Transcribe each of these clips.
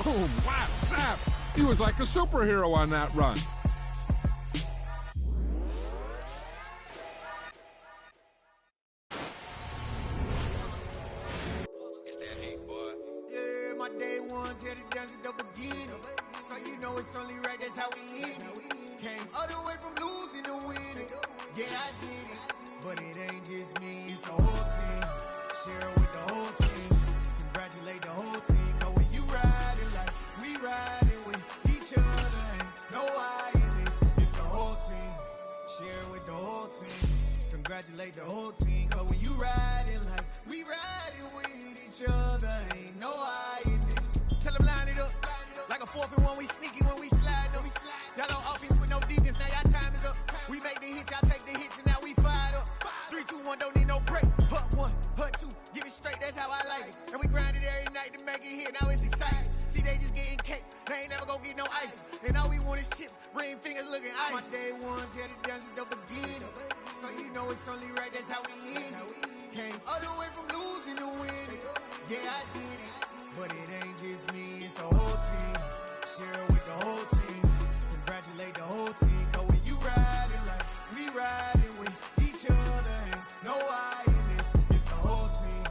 Boom, whap, snap. He was like a superhero on that run. It's that hate, boy. Yeah, my day ones here to dance at the beginning. So you know it's only right, that's how we end it. Came all the way from losing to winning. Yeah, I did it. But it ain't just me, it's the whole team. Share with the whole team. Congratulate the whole team. Cause when you riding like we riding with each other, ain't no I in this. It's the whole team. Share with the whole team. Congratulate the whole team. Cause when you riding like we riding with each other, ain't no I in this. Tell them line it up. Like a 4th and 1, we sneaky when we slide up. Y'all on offense with no defense, now y'all time is up. We make the hits, y'all take the hits, and now we fired up. 3, 2, 1, don't need no break. Hut 1, hut 2, give it straight, that's how I like it. And we grind it every night to make it hit, now it's exciting. See, they just getting cake, they ain't never gonna get no ice. And all we want is chips, ring fingers looking ice. My day ones here to dance at the beginning. So you know it's only right, that's how we end it. Came all the way from losing to winning. Yeah, I did it. But it ain't just me, it's the whole team. Share with the whole team. Congratulate the whole team. Cause when you riding like we riding with each other, ain't no I in this. It's the whole team.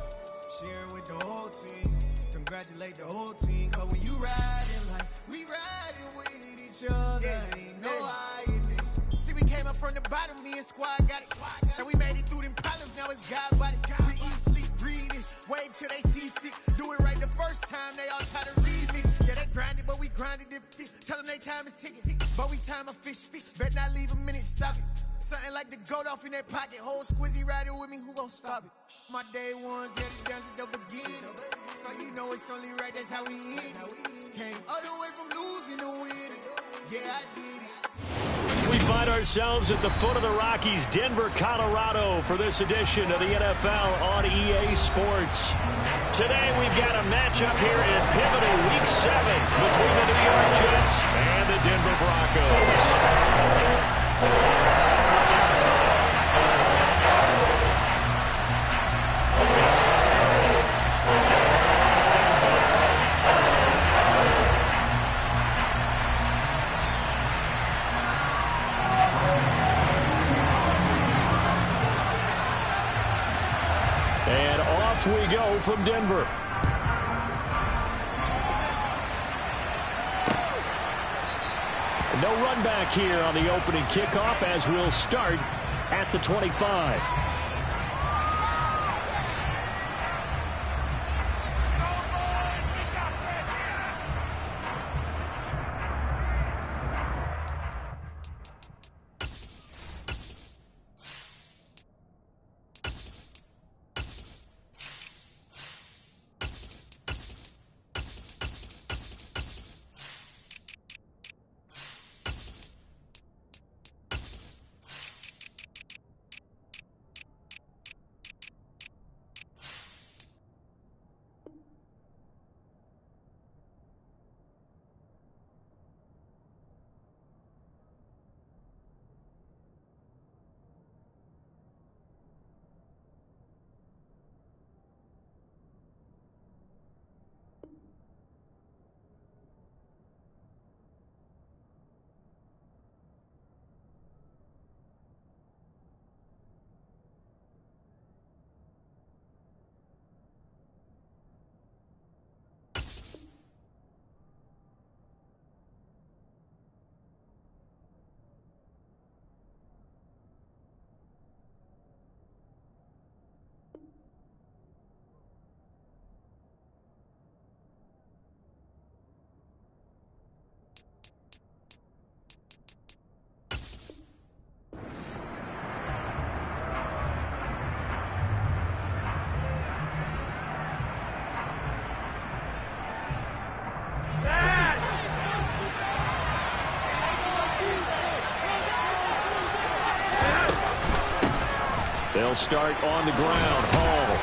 Share with the whole team. Congratulate the whole team. Cause when you riding like we riding with each other, ain't no I in this. See, we came up from the bottom, me and squad got it. And we made it through them problems, now it's God's body. We eat, sleep, breathe this. Wave till they see sick. Do it right the first time, they all try to remix. Yeah, they grinded, but we grinded different. Tell them they time is ticking. But we time a fish. Bet not leave a minute, stop it. Something like the goat off in that pocket. Whole squizzy riding with me, who gon' stop it? My day ones here to dance at the beginning. So you know it's only right, that's how we end it. Came all the way from losing to winning. Yeah, I did it. We find ourselves at the foot of the Rockies, Denver, Colorado, for this edition of the NFL on EA Sports. Today we've got a matchup here in pivotal Week 7 between the New York Jets and the Denver Broncos. And off we go from Denver. No run back here on the opening kickoff as we'll start at the 25. They'll start on the ground. Hall.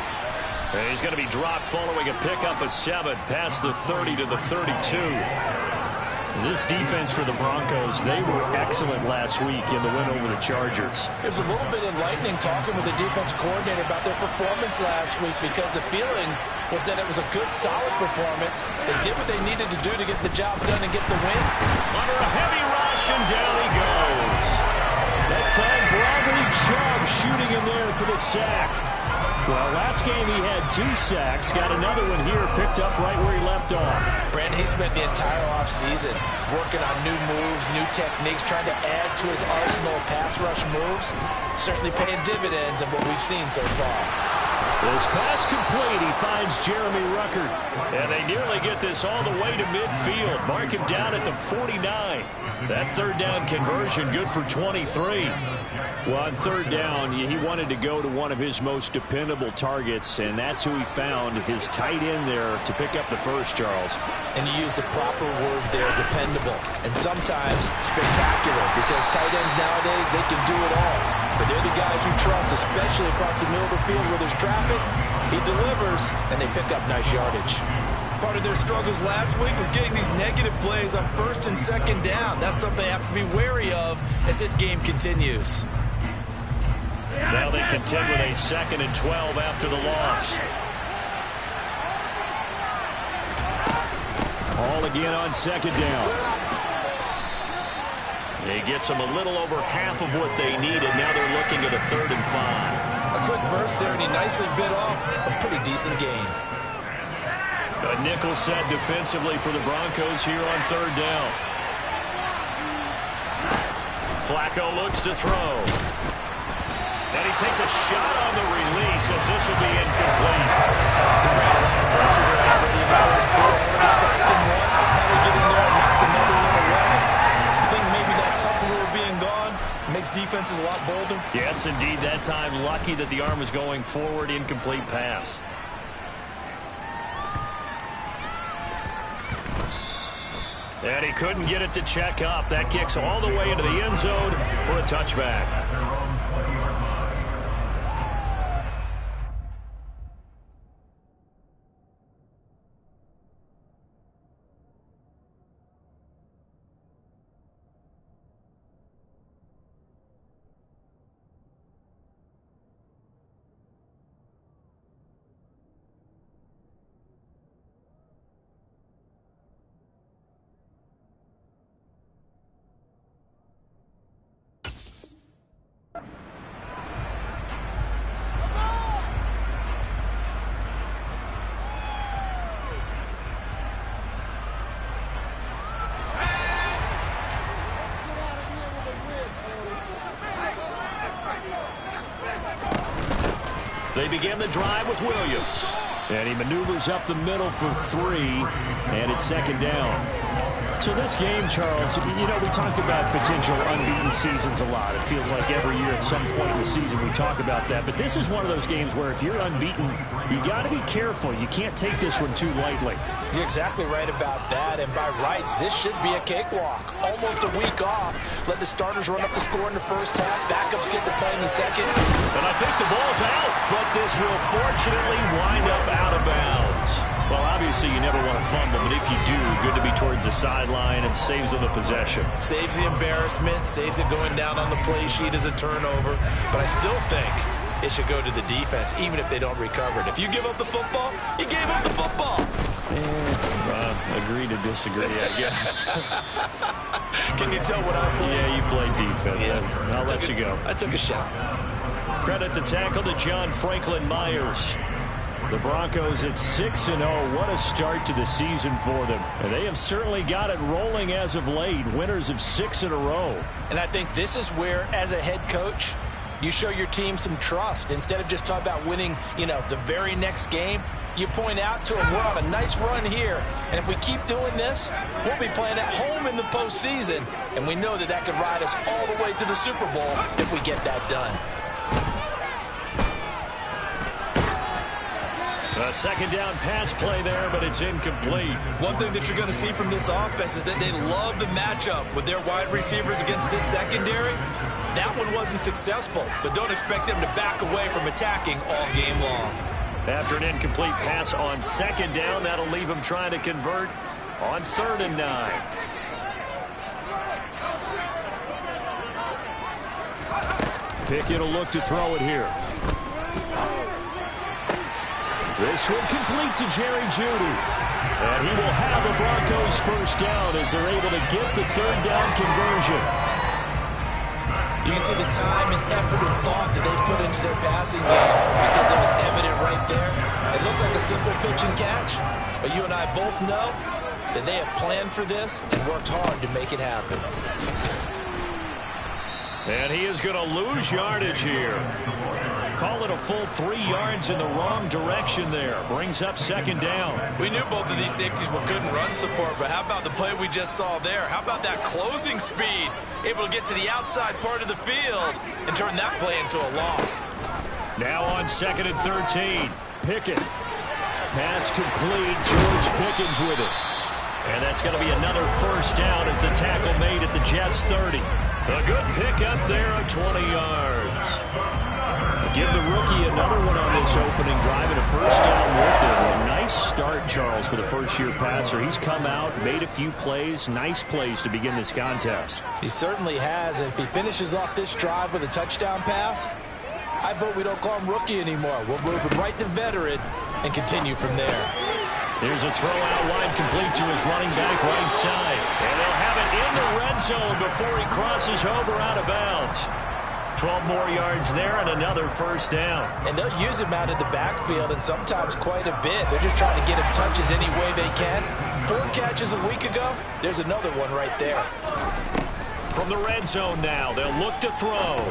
And he's going to be dropped following a pickup of 7 past the 30 to the 32. This defense for the Broncos, they were excellent last week in the win over the Chargers. It was a little bit enlightening talking with the defense coordinator about their performance last week, because the feeling was that it was a good, solid performance. They did what they needed to do to get the job done and get the win. Under a heavy rush, and down he goes. That time, Bradley Chubb shooting in there for the sack. Well, last game he had 2 sacks. Got another one here, picked up right where he left off. Brandon, he spent the entire offseason working on new moves, new techniques, trying to add to his arsenal of pass rush moves. Certainly paying dividends of what we've seen so far. This pass complete. He finds Jeremy Ruckert. And they nearly get this all the way to midfield. Mark him down at the 49. That third down conversion good for 23. Well, on third down, he wanted to go to one of his most dependable targets, and that's who he found, his tight end there, to pick up the first, Charles. And you use the proper word there, dependable, and sometimes spectacular, because tight ends nowadays, they can do it all. But they're the guys you trust, especially across the middle of the field where there's traffic. He delivers, and they pick up nice yardage. Part of their struggles last week was getting these negative plays on first and second down. That's something they have to be wary of as this game continues. Now they contend with a 2nd and 12 after the loss. All again on second down. He gets them a little over half of what they needed. Now they're looking at a 3rd and 5. A quick burst there, and he nicely bit off a pretty decent gain. A nickel set defensively for the Broncos here on 3rd down. Flacco looks to throw. And he takes a shot on the release as this will be incomplete. The ground, a lot of pressure here already in the first quarter. Already sacked him once. How we get in there and knocked another one away? I think maybe that tough rule being gone makes defenses a lot bolder. Yes, indeed. That time, lucky that the arm was going forward. Incomplete pass. And he couldn't get it to check up. That kicks all the way into the end zone for a touchback. They begin the drive with Williams. And he maneuvers up the middle for 3, and it's 2nd down. So this game, Charles, you know, we talk about potential unbeaten seasons a lot. It feels like every year at some point in the season we talk about that. But this is one of those games where if you're unbeaten, you got to be careful. You can't take this one too lightly. You're exactly right about that, and by rights, this should be a cakewalk. Almost a week off. Let the starters run up the score in the first half. Backups get to play in the second. And I think the ball's out, but this will fortunately wind up out of bounds. Well, obviously, you never want to fumble, but if you do, good to be towards the sideline and saves them the possession. Saves the embarrassment, saves it going down on the play sheet as a turnover. But I still think it should go to the defense, even if they don't recover it. If you give up the football, you gave up the football. Agree to disagree, I guess. Can you tell what I played? Yeah, you played defense. Yeah. I'll let you go. I took a shot. Credit the tackle to John Franklin Myers. The Broncos at 6-0. What a start to the season for them. And they have certainly got it rolling as of late. Winners of 6 in a row. And I think this is where, as a head coach, you show your team some trust. Instead of just talking about winning, the very next game, you point out to them, we're on a nice run here. And if we keep doing this, we'll be playing at home in the postseason. And we know that that could ride us all the way to the Super Bowl if we get that done. A 2nd down pass play there, but it's incomplete. One thing that you're going to see from this offense is that they love the matchup with their wide receivers against this secondary. That one wasn't successful, but don't expect them to back away from attacking all game long. After an incomplete pass on 2nd down, that'll leave them trying to convert on 3rd and 9. Pickett will look to throw it here. This will complete to Jerry Jeudy. And he will have the Broncos first down as they're able to get the third down conversion. You can see the time and effort and thought that they put into their passing game because it was evident right there. It looks like a simple pitch and catch, but you and I both know that they have planned for this and worked hard to make it happen. And he is going to lose yardage here. Call it a full 3 yards in the wrong direction there. Brings up second down. We knew both of these safeties were good in run support, but how about the play we just saw there? How about that closing speed? Able to get to the outside part of the field and turn that play into a loss. Now on 2nd and 13. Pickett. Pass complete. George Pickens with it. And that's going to be another first down as the tackle made at the Jets' 30. A good pickup there of 20 yards. Give the rookie another one on this opening drive and a first down with it. A nice start, Charles, for the first-year passer. He's come out, made a few plays, nice plays to begin this contest. He certainly has, and if he finishes off this drive with a touchdown pass, I vote we don't call him rookie anymore. We'll move him right to veteran and continue from there. Here's a throw out wide complete to his running back right side. And they'll have it in the red zone before he crosses over out of bounds. 12 more yards there and another first down. And they'll use him out of the backfield and sometimes quite a bit. They're just trying to get him touches any way they can. 4 catches a week ago. There's another one right there. From the red zone now, they'll look to throw.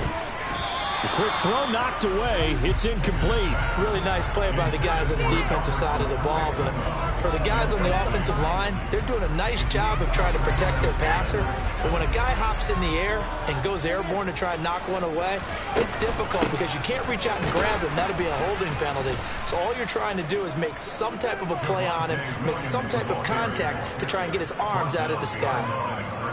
The quick throw knocked away. It's incomplete. Really nice play by the guys on the defensive side of the ball, but for the guys on the offensive line, they're doing a nice job of trying to protect their passer. But when a guy hops in the air and goes airborne to try and knock one away, it's difficult because you can't reach out and grab him. That'll be a holding penalty. So all you're trying to do is make some type of a play on him, make some type of contact to try and get his arms out of the sky.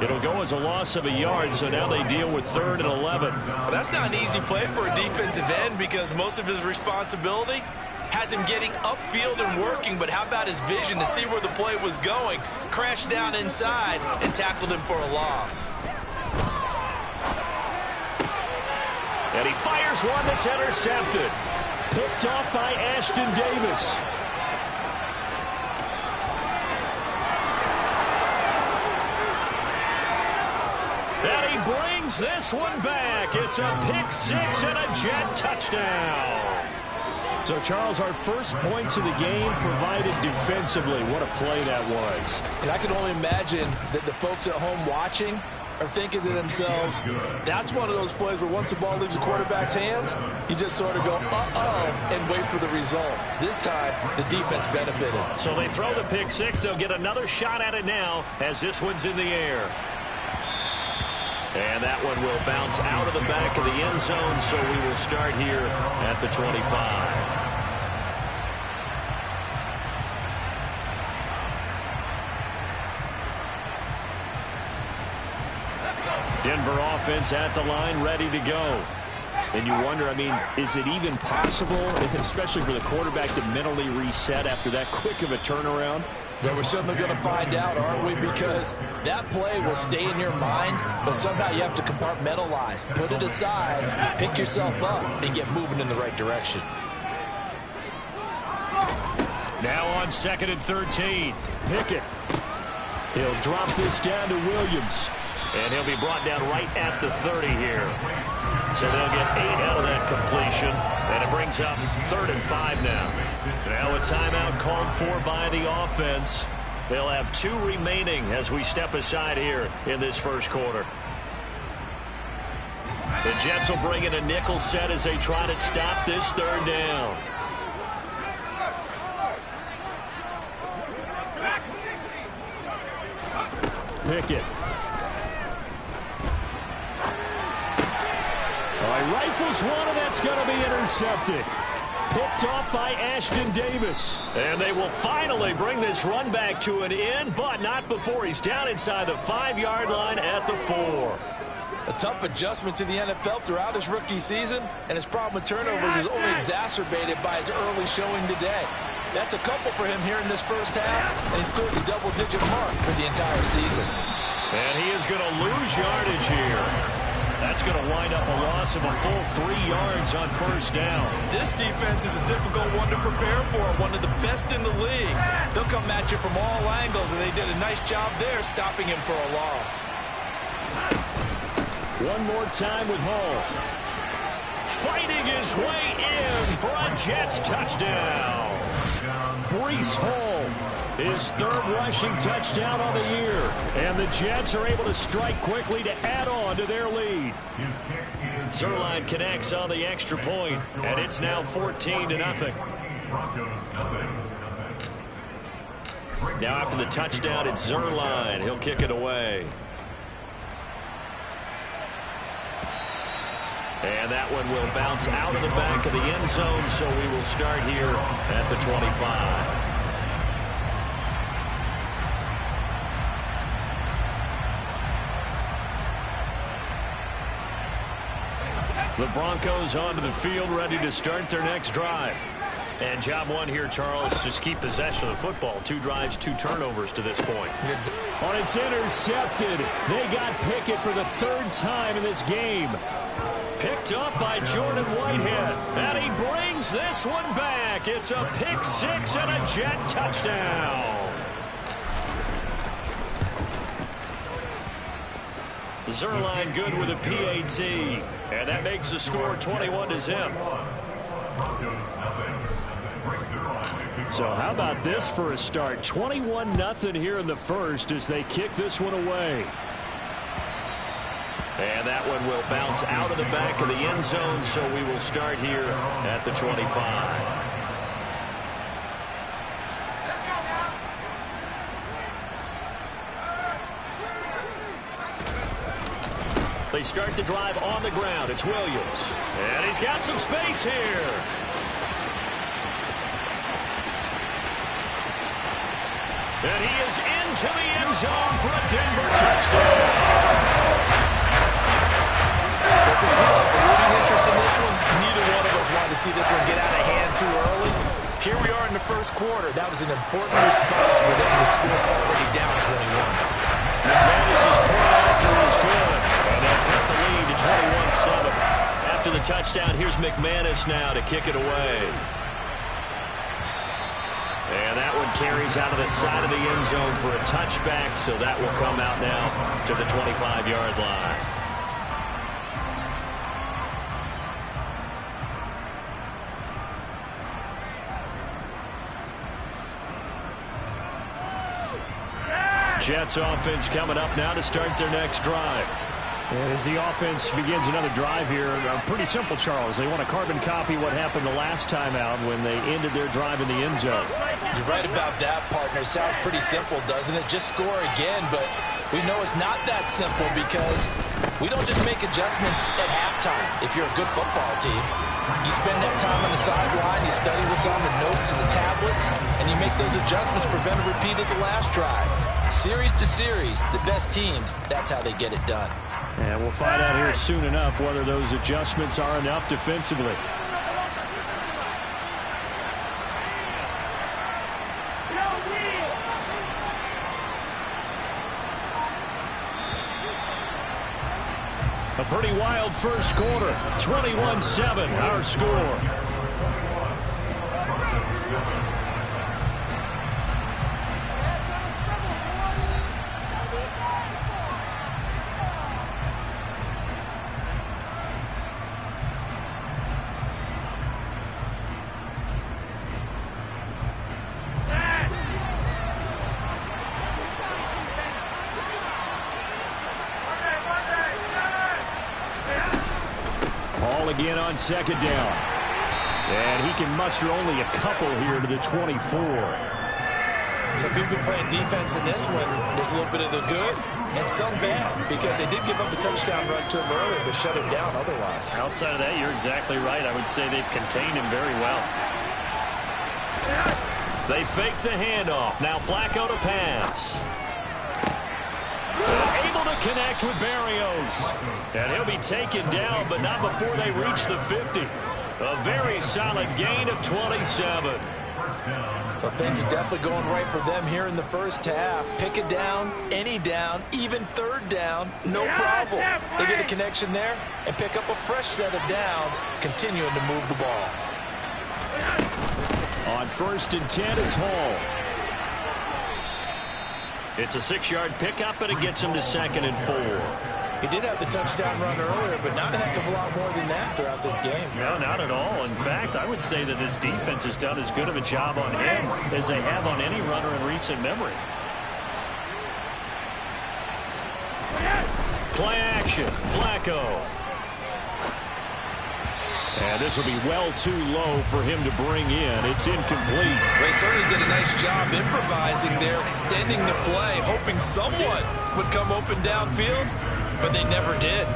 It'll go as a loss of a yard, so now they deal with 3rd and 11. Well, that's not an easy play for a defensive end because most of his responsibility has him getting upfield and working, but how about his vision to see where the play was going, crashed down inside, and tackled him for a loss. And he fires one that's intercepted. Picked off by Ashton Davis. And he brings this one back. It's a pick 6 and a Jet touchdown. So, Charles, our first points of the game provided defensively. What a play that was. And I can only imagine that the folks at home watching are thinking to themselves, that's one of those plays where once the ball leaves the quarterback's hands, you just sort of go, uh-oh, and wait for the result. This time, the defense benefited. So they throw the pick 6. They'll get another shot at it now as this one's in the air. And that one will bounce out of the back of the end zone, so we will start here at the 25. Denver offense at the line, ready to go. And you wonder, I mean, is it even possible, especially for the quarterback, to mentally reset after that quick of a turnaround? Well, we're certainly going to find out, aren't we? Because that play will stay in your mind, but somehow you have to compartmentalize. Put it aside, pick yourself up, and get moving in the right direction. Now on 2nd and 13. Pickett. He'll drop this down to Williams. And he'll be brought down right at the 30 here. So they'll get 8 out of that completion. And it brings up 3rd and 5 now. Now a timeout called for by the offense. They'll have 2 remaining as we step aside here in this first quarter. The Jets will bring in a nickel set as they try to stop this 3rd down. Pickett. Rifles one, and that's going to be intercepted. Picked off by Ashton Davis. And they will finally bring this run back to an end, but not before he's down inside the 5-yard line at the 4. A tough adjustment to the NFL throughout his rookie season, and his problem with turnovers is only exacerbated by his early showing today. That's a couple for him here in this first half, and he's cleared the double-digit mark for the entire season. And he is going to lose yardage here. That's going to wind up a loss of a full 3 yards on first down. This defense is a difficult one to prepare for, one of the best in the league. They'll come at you from all angles, and they did a nice job there stopping him for a loss. One more time with Hall. Fighting his way in for a Jets touchdown. Breece Hall, his 3rd rushing touchdown on the year. And the Jets are able to strike quickly to add on to their lead. Zerline connects on the extra point, and it's now 14-0. Now after the touchdown, it's Zerline. He'll kick it away. And that one will bounce out of the back of the end zone, so we will start here at the 25. The Broncos onto the field, ready to start their next drive. And job one here, Charles, just keep possession of the football. 2 drives, 2 turnovers to this point. On it's intercepted. They got Pickett for the 3rd time in this game. Picked up by Jordan Whitehead. And he brings this one back. It's a pick 6 and a Jet touchdown. Zerline good with a PAT. And that makes the score 21-0. So how about this for a start? 21-0 here in the first as they kick this one away. And that one will bounce out of the back of the end zone, so we will start here at the 25. They start the drive on the ground. It's Williams. And he's got some space here. And he is into the end zone for a Denver touchdown. Well, since we have a rooting interest in this one, neither one of us wanted to see this one get out of hand too early. Here we are in the first quarter. That was an important response for them to score already down 21. McManus's point after is good. And they'll cut the lead to 21-7. After the touchdown, here's McManus now to kick it away. And that one carries out of the side of the end zone for a touchback, so that will come out now to the 25-yard line. Jets offense coming up now to start their next drive. And as the offense begins another drive here, pretty simple, Charles. They want to carbon copy what happened the last time out when they ended their drive in the end zone. You're right about that, partner. Sounds pretty simple, doesn't it? Just score again, but we know it's not that simple because we don't just make adjustments at halftime. If you're a good football team, you spend that time on the sideline, you study what's on the notes and the tablets, and you make those adjustments to prevent a repeat of the last drive. Series to series, the best teams, that's how they get it done. And we'll find out here soon enough whether those adjustments are enough defensively. A pretty wild first quarter. 21-7, our score. Again on second down. And he can muster only a couple here to the 24. So if you've been playing defense in this one, there's a little bit of the good and some bad because they did give up the touchdown run to him earlier but shut him down otherwise. Outside of that, you're exactly right. I would say they've contained him very well. They fake the handoff. Now Flacco to pass. Able to connect with Berrios. And he'll be taken down, but not before they reach the 50. A very solid gain of 27. Well, things are definitely going right for them here in the first half. Pick a down, any down, even third down, no problem. They get a connection there and pick up a fresh set of downs, continuing to move the ball. On 1st and 10, it's Hall. It's a 6-yard pickup, and it gets him to 2nd and 4. He did have the touchdown run earlier, but not a heck of a lot more than that throughout this game. No, not at all. In fact, I would say that this defense has done as good of a job on him as they have on any runner in recent memory. Play action, Flacco. And this will be well too low for him to bring in. It's incomplete. They certainly did a nice job improvising there, extending the play, hoping someone would come open downfield, but they never did.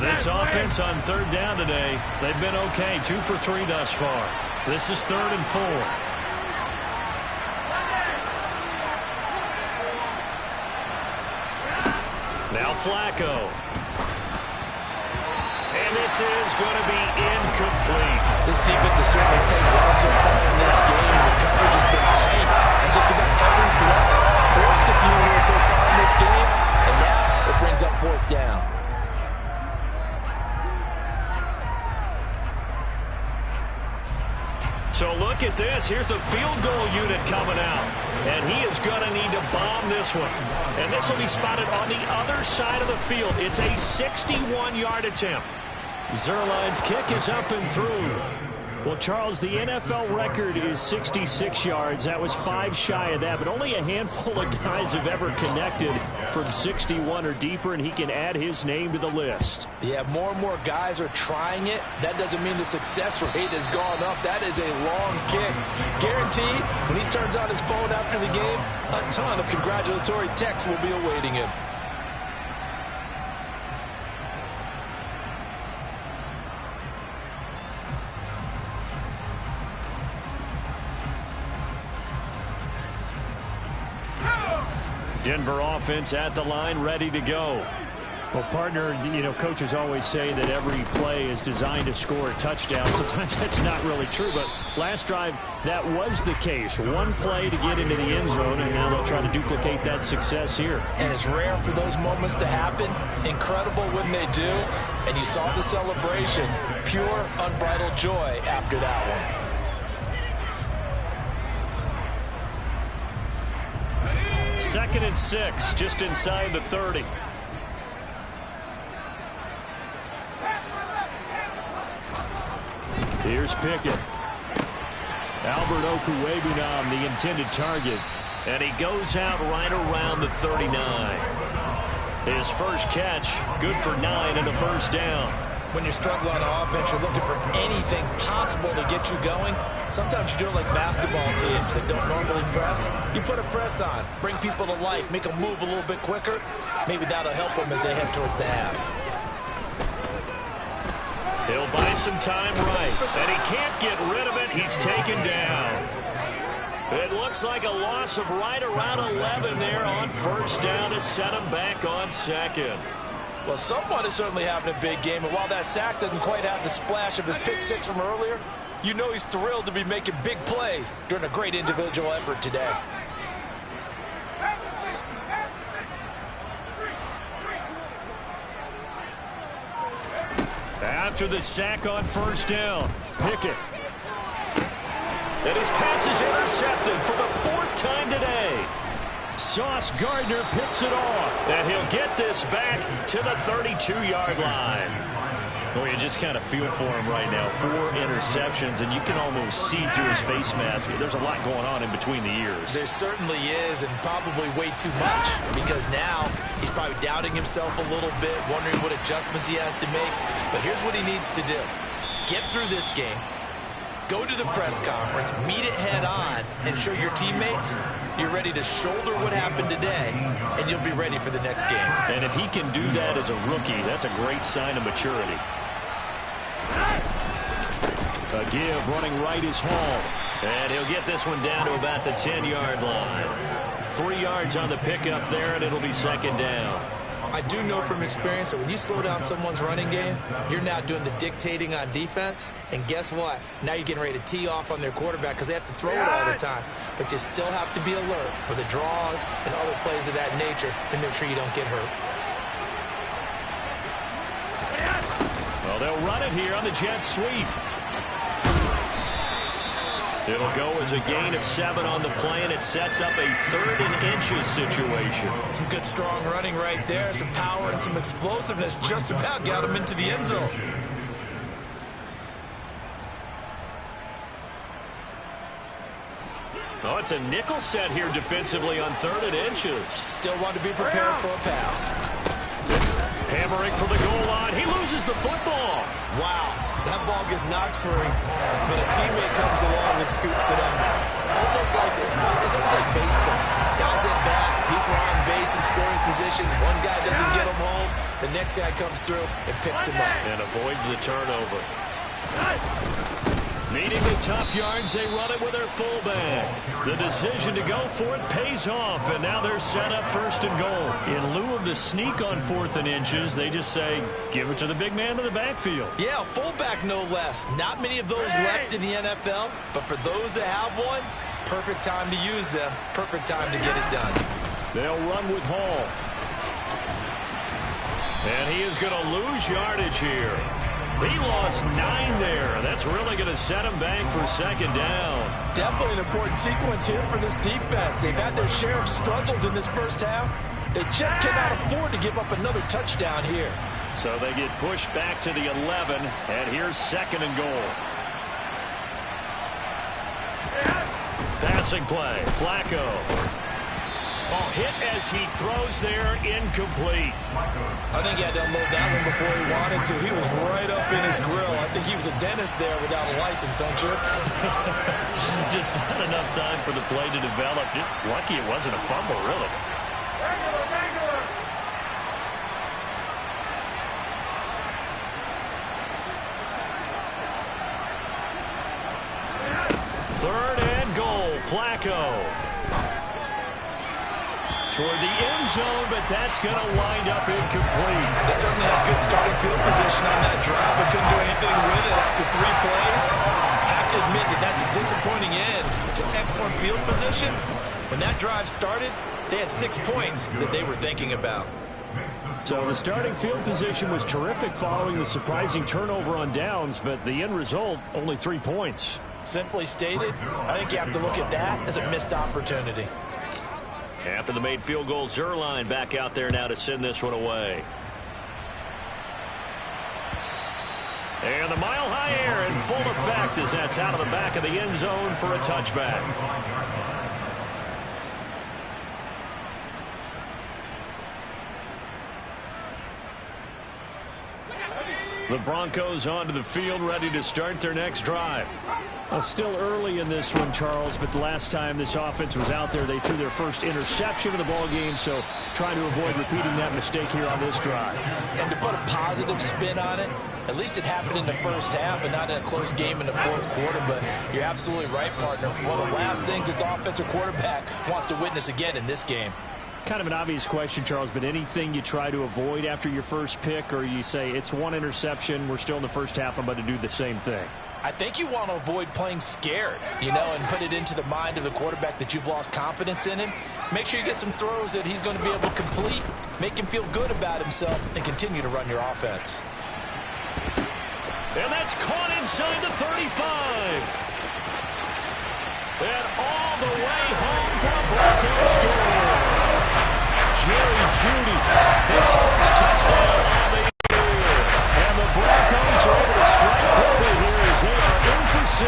This offense on 3rd down today, they've been okay. 2 for 3 thus far. This is 3rd and 4. Now Flacco. And this is going to be incomplete. This defense has certainly played well so far in this game. The coverage has been tight on just about every threat. Forced a few here so far in this game, and now it brings up 4th down. So look at this. Here's the field goal unit coming out. And he is going to need to bomb this one. And this will be spotted on the other side of the field. It's a 61-yard attempt. Zerline's kick is up and through. Well, Charles, the NFL record is 66 yards. That was 5 shy of that, but only a handful of guys have ever connected from 61 or deeper, and he can add his name to the list. Yeah, more and more guys are trying it. That doesn't mean the success rate has gone up. That is a long kick. Guaranteed, when he turns on his phone after the game, a ton of congratulatory texts will be awaiting him. Denver offense at the line, ready to go. Well, partner, coaches always say that every play is designed to score a touchdown. Sometimes that's not really true, but last drive, that was the case. One play to get into the end zone, and now they'll try to duplicate that success here. And it's rare for those moments to happen. Incredible when they do. And you saw the celebration. Pure, unbridled joy after that one. 2nd and 6, just inside the 30. Here's Pickett. Albert Okwuegbunam, the intended target. And he goes out right around the 39. His first catch, good for 9 and a first down. When you're struggling on offense, you're looking for anything possible to get you going. Sometimes you do it like basketball teams that don't normally press. You put a press on, bring people to life, make them move a little bit quicker. Maybe that'll help them as they head towards the half. He'll buy some time right, and he can't get rid of it. He's taken down. It looks like a loss of right around 11 there on first down to set him back on 2nd. Well, someone is certainly having a big game, and while that sack doesn't quite have the splash of his pick 6 from earlier, you know he's thrilled to be making big plays during a great individual effort today. After the sack on first down, Pickett. And his pass is intercepted for the 4th time today. Sauce Gardner picks it off, and he'll get this back to the 32-yard line. Well, you just kind of feel for him right now. 4 interceptions, and you can almost see through his face mask. There's a lot going on in between the ears. There certainly is, and probably way too much, because now he's probably doubting himself a little bit, wondering what adjustments he has to make. But here's what he needs to do. Get through this game, go to the press conference, meet it head on, and show your teammates you're ready to shoulder what happened today, and you'll be ready for the next game. And if he can do that as a rookie, that's a great sign of maturity. A give running right is Hall. And he'll get this one down to about the 10-yard line. 3 yards on the pickup there, and it'll be 2nd down. I do know from experience that when you slow down someone's running game, you're now doing the dictating on defense. And guess what? Now you're getting ready to tee off on their quarterback because they have to throw it all the time. But you still have to be alert for the draws and other plays of that nature to make sure you don't get hurt. Well, they'll run it here on the jet sweep. It'll go as a gain of 7 on the play, and it sets up a 3rd and inches situation. Some good, strong running right there. Some power and some explosiveness just about got him into the end zone. Oh, it's a nickel set here defensively on 3rd and inches. Still want to be prepared for a pass. Hammering for the goal line. He loses the football. Wow, that ball gets knocked free, but a teammate comes along and scoops it up. It's almost like baseball. Guys at bat, people are on base in scoring position. One guy doesn't get him home. The next guy comes through and picks him up. And avoids the turnover. Needing the tough yards, they run it with their fullback. The decision to go for it pays off, and now they're set up 1st and goal. In lieu of the sneak on 4th and inches, they just say, give it to the big man in the backfield. Yeah, fullback no less. Not many of those left in the NFL, but for those that have one, perfect time to use them, perfect time to get it done. They'll run with Hall. And he is going to lose yardage here. He lost 9 there. That's really going to set him back for 2nd down. Definitely an important sequence here for this defense. They've had their share of struggles in this first half. They just cannot afford to give up another touchdown here. So they get pushed back to the 11, and here's 2nd and goal. Passing play, Flacco. Ball hit as he throws there, incomplete. I think he had to unload that one before he wanted to. He was right up in his grill. I think he was a dentist there without a license, don't you? Just not enough time for the play to develop. Just lucky it wasn't a fumble, really. Third and goal, Flacco. Toward the end zone, but that's going to wind up incomplete. They certainly had good starting field position on that drive, but couldn't do anything with it after 3 plays. Have to admit that that's a disappointing end to excellent field position. When that drive started, they had 6 points that they were thinking about. So the starting field position was terrific following the surprising turnover on downs, but the end result, only 3 points. Simply stated, I think you have to look at that as a missed opportunity. After the made field goal, Zerline back out there now to send this one away. And the mile-high air in full effect as that's out of the back of the end zone for a touchback. The Broncos onto the field, ready to start their next drive. Still early in this one, Charles, but the last time this offense was out there, they threw their first interception of the ball game, so trying to avoid repeating that mistake here on this drive. And to put a positive spin on it, at least it happened in the first half and not in a close game in the 4th quarter, but you're absolutely right, partner. One of the last things this offensive quarterback wants to witness again in this game. Kind of an obvious question, Charles, but anything you try to avoid after your first pick, or you say it's 1 interception, we're still in the first half, I'm about to do the same thing? I think you want to avoid playing scared, and put it into the mind of the quarterback that you've lost confidence in him. Make sure you get some throws that he's going to be able to complete, make him feel good about himself, and continue to run your offense. And that's caught inside the 35. And all the way home for a Broncos score. Jerry Jeudy, his first touchdown on the year. And the Broncos are able to strike quickly here as they are in for 6.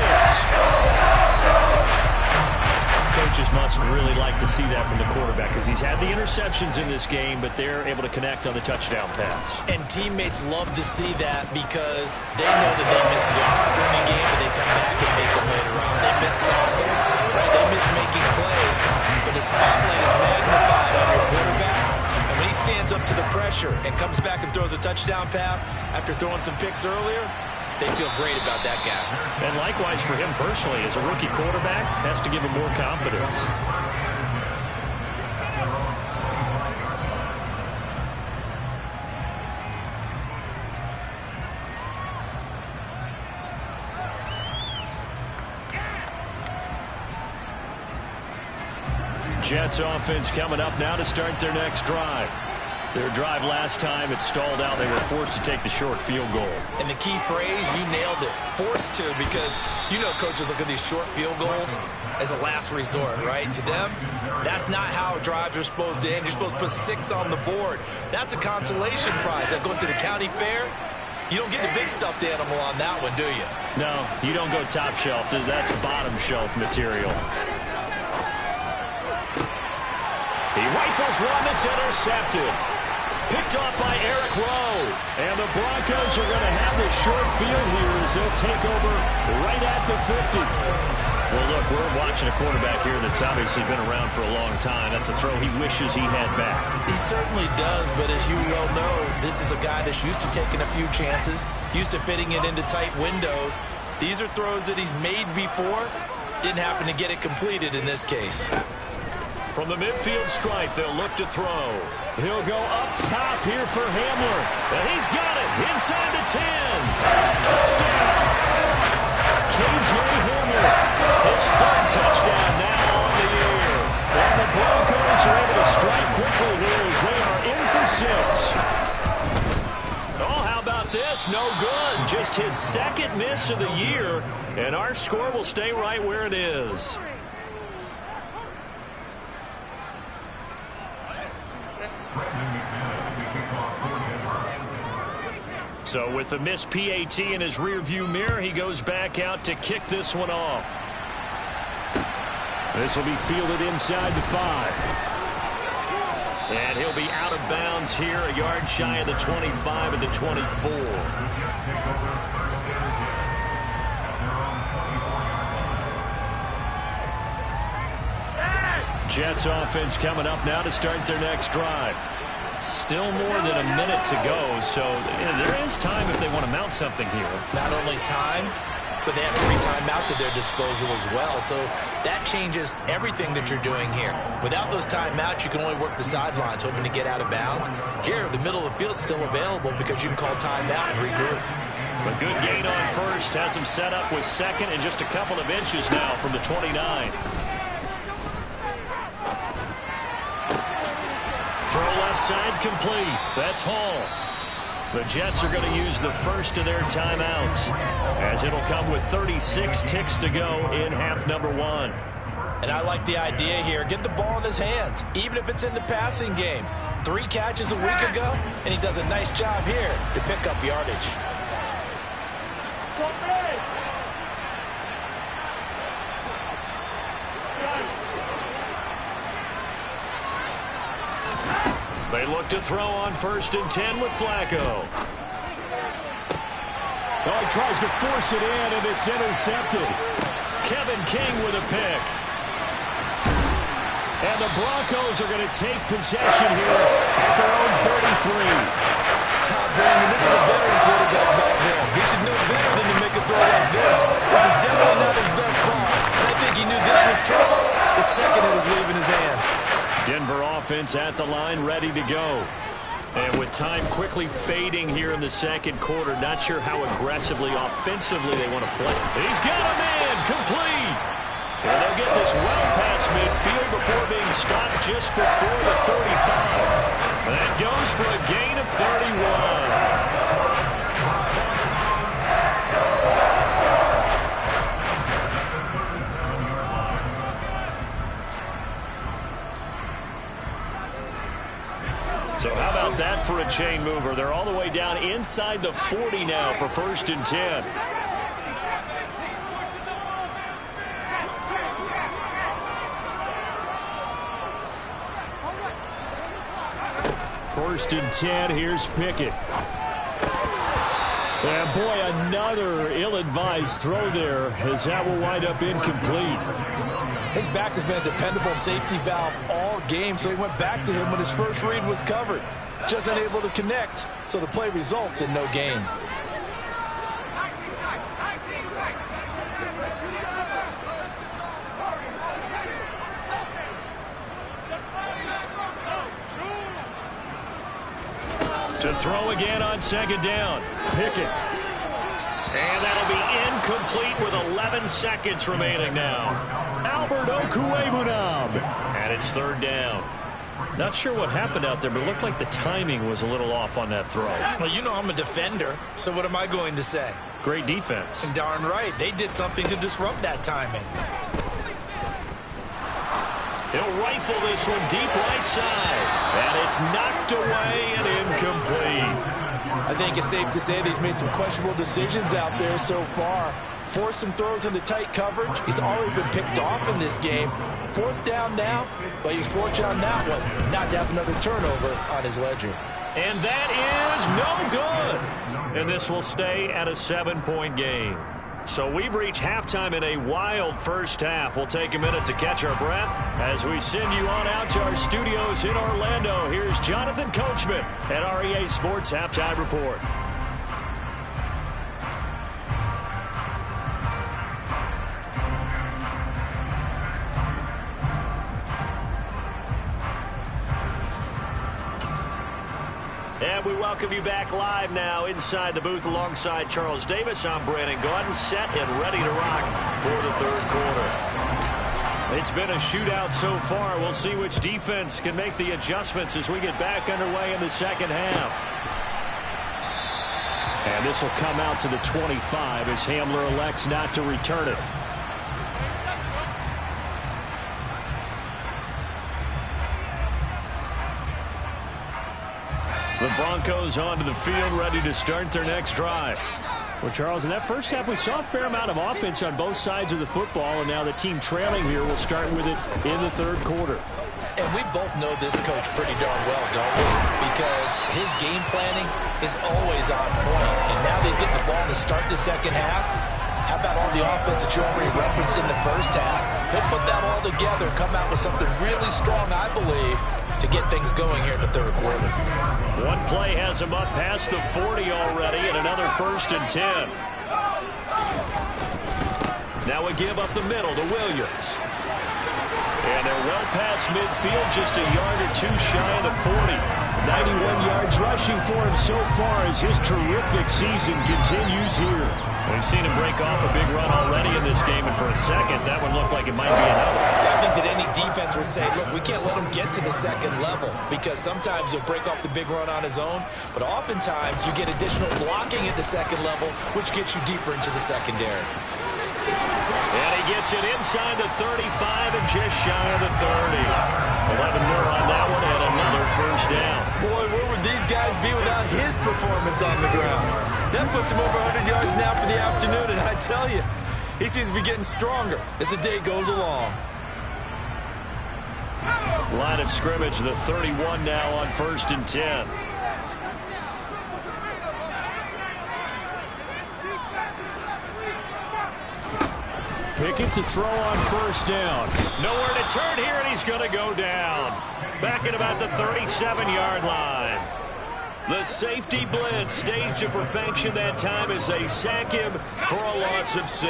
Coaches must really like to see that from the quarterback because he's had the interceptions in this game, but they're able to connect on the touchdown pass. And teammates love to see that because they know that they miss blocks during the game, but they come back and make them later on. They miss tackles, right? They miss making plays, but the spotlight is magnified on your quarterback. And when he stands up to the pressure and comes back and throws a touchdown pass after throwing some picks earlier, they feel great about that guy. And likewise for him personally, as a rookie quarterback, has to give him more confidence. Jets offense coming up now to start their next drive. Their drive last time, it stalled out. They were forced to take the short field goal. And the key phrase, you nailed it, forced to, because you know coaches look at these short field goals as a last resort, right? To them, that's not how drives are supposed to end. You're supposed to put 6 on the board. That's a consolation prize. Like going to the county fair, you don't get the big stuffed animal on that one, do you? No, you don't go top shelf. That's bottom shelf material. He rifles one that's intercepted. Picked off by Eric Rowe. And the Broncos are going to have the short field here as they'll take over right at the 50. Well, look, we're watching a quarterback here that's obviously been around for a long time. That's a throw he wishes he had back. He certainly does, but as you well know, this is a guy that's used to taking a few chances, used to fitting it into tight windows. These are throws that he's made before. Didn't happen to get it completed in this case. From the midfield stripe, they'll look to throw. He'll go up top here for Hamler. And he's got it inside the 10. Touchdown. K.J. Hamler. His 3rd touchdown now on the year. And the Broncos are able to strike quickly here as they are in for 6. Oh, how about this? No good. Just his 2nd miss of the year. And our score will stay right where it is. So with the missed PAT in his rearview mirror, he goes back out to kick this one off. This will be fielded inside the 5. And he'll be out of bounds here, a yard shy of the 25 and the 24. Jets offense coming up now to start their next drive. Still more than a minute to go, so there is time if they want to mount something here. Not only time, but they have 3 timeouts at their disposal as well, so that changes everything that you're doing here. Without those timeouts, you can only work the sidelines, hoping to get out of bounds. Here, the middle of the field is still available because you can call timeout and regroup. A good gain on first, has him set up with 2nd and just a couple of inches now from the 29. Throw left side complete. That's Hall. The Jets are going to use the first of their timeouts, as it'll come with 36 ticks to go in half number 1. And I like the idea here. Get the ball in his hands, even if it's in the passing game. 3 catches a week ago, and he does a nice job here to pick up yardage. They look to throw on 1st and 10 with Flacco. Oh, he tries to force it in, and it's intercepted. Kevin King with a pick. And the Broncos are going to take possession here at their own 33. Brandon, this is a veteran quarterback back there. He should know better than to make a throw like this. This is definitely not his best ball. And I think he knew this was trouble the second it was leaving his hand. Denver offense at the line, ready to go. And with time quickly fading here in the 2nd quarter, not sure how aggressively, offensively they want to play. He's got a man, complete. And they'll get this well past midfield before being stopped just before the 35. That goes for a gain of 31. So how about that for a chain mover? They're all the way down inside the 40 now for 1st and 10. First and 10, here's Pickett. And boy, another ill-advised throw there, as that will wind up incomplete. His back has been a dependable safety valve all game, so he went back to him when his first read was covered. Just unable to connect, so the play results in no gain. To throw again on 2nd down. Pickett. And that'll be incomplete with 11 seconds remaining now. Albert Okwuegbunam. And And it's third down. Not sure what happened out there, but it looked like the timing was a little off on that throw. Well, you know I'm a defender, so what am I going to say? Great defense. And darn right, they did something to disrupt that timing. He'll rifle this one deep right side. And it's knocked away and incomplete. I think it's safe to say that he's made some questionable decisions out there so far. Forced some throws into tight coverage. He's already been picked off in this game. Fourth down now, but he's fortunate on that one not to have another turnover on his ledger. And that is no good. And this will stay at a 7-point game. So we've reached halftime in a wild first half. We'll take a minute to catch our breath as we send you on out to our studios in Orlando. Here's Jonathan Coachman at REA Sports Halftime Report. And we welcome you back live now inside the booth alongside Charles Davis. I'm Brandon Gaudin, set and ready to rock for the third quarter. It's been a shootout so far. We'll see which defense can make the adjustments as we get back underway in the second half. And this will come out to the 25 as Hamler elects not to return it. The Broncos onto the field, ready to start their next drive. Well, Charles, in that first half, we saw a fair amount of offense on both sides of the football, and now the team trailing here will start with it in the third quarter. And we both know this coach pretty darn well, don't we? Because his game planning is always on point. And now that he's getting the ball to start the second half, how about all the offense that you already referenced in the first half? He'll put that all together, come out with something really strong, I believe, to get things going here in the third quarter. One play has him up past the 40 already, and another 1st and 10. Now we give up the middle to Williams. And they're well past midfield, just a yard or two shy of the 40. 91 yards rushing for him so far as his terrific season continues here. We've seen him break off a big run already in this game, and for a second, that one looked like it might be another. I think that any defense would say, look, we can't let him get to the second level, because sometimes he'll break off the big run on his own, but oftentimes you get additional blocking at the second level, which gets you deeper into the secondary. And he gets it inside the 35 and just shy of the 30. 11 more on that one and another first down. Boy, where would these guys be without his performance on the ground? That puts him over 100 yards now for the afternoon, and I tell you, he seems to be getting stronger as the day goes along. Line of scrimmage, the 31 now on 1st and 10. Pickett to throw on 1st down. Nowhere to turn here, and he's going to go down. Back at about the 37-yard line. The safety blitz staged to perfection that time as they sack him for a loss of 6.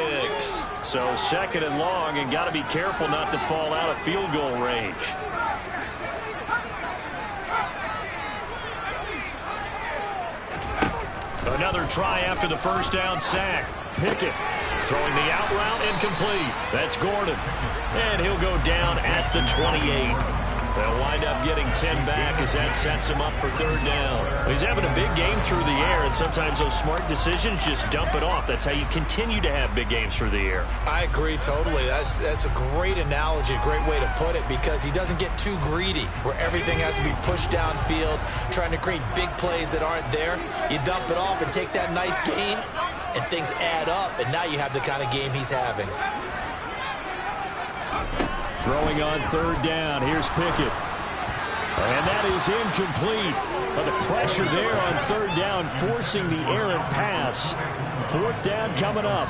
So 2nd and long, and got to be careful not to fall out of field goal range. Another try after the 1st down sack. Pickett throwing the out route incomplete. That's Gordon. And he'll go down at the 28. They'll wind up getting 10 back as that sets him up for 3rd down. He's having a big game through the air, and sometimes those smart decisions just dump it off. That's how you continue to have big games through the air. I agree totally. That's a great analogy, a great way to put it, because he doesn't get too greedy where everything has to be pushed downfield, trying to create big plays that aren't there. You dump it off and take that nice gain, and things add up, and now you have the kind of game he's having. Throwing on 3rd down. Here's Pickett. And that is incomplete. But the pressure there on 3rd down, forcing the errant pass. 4th down coming up.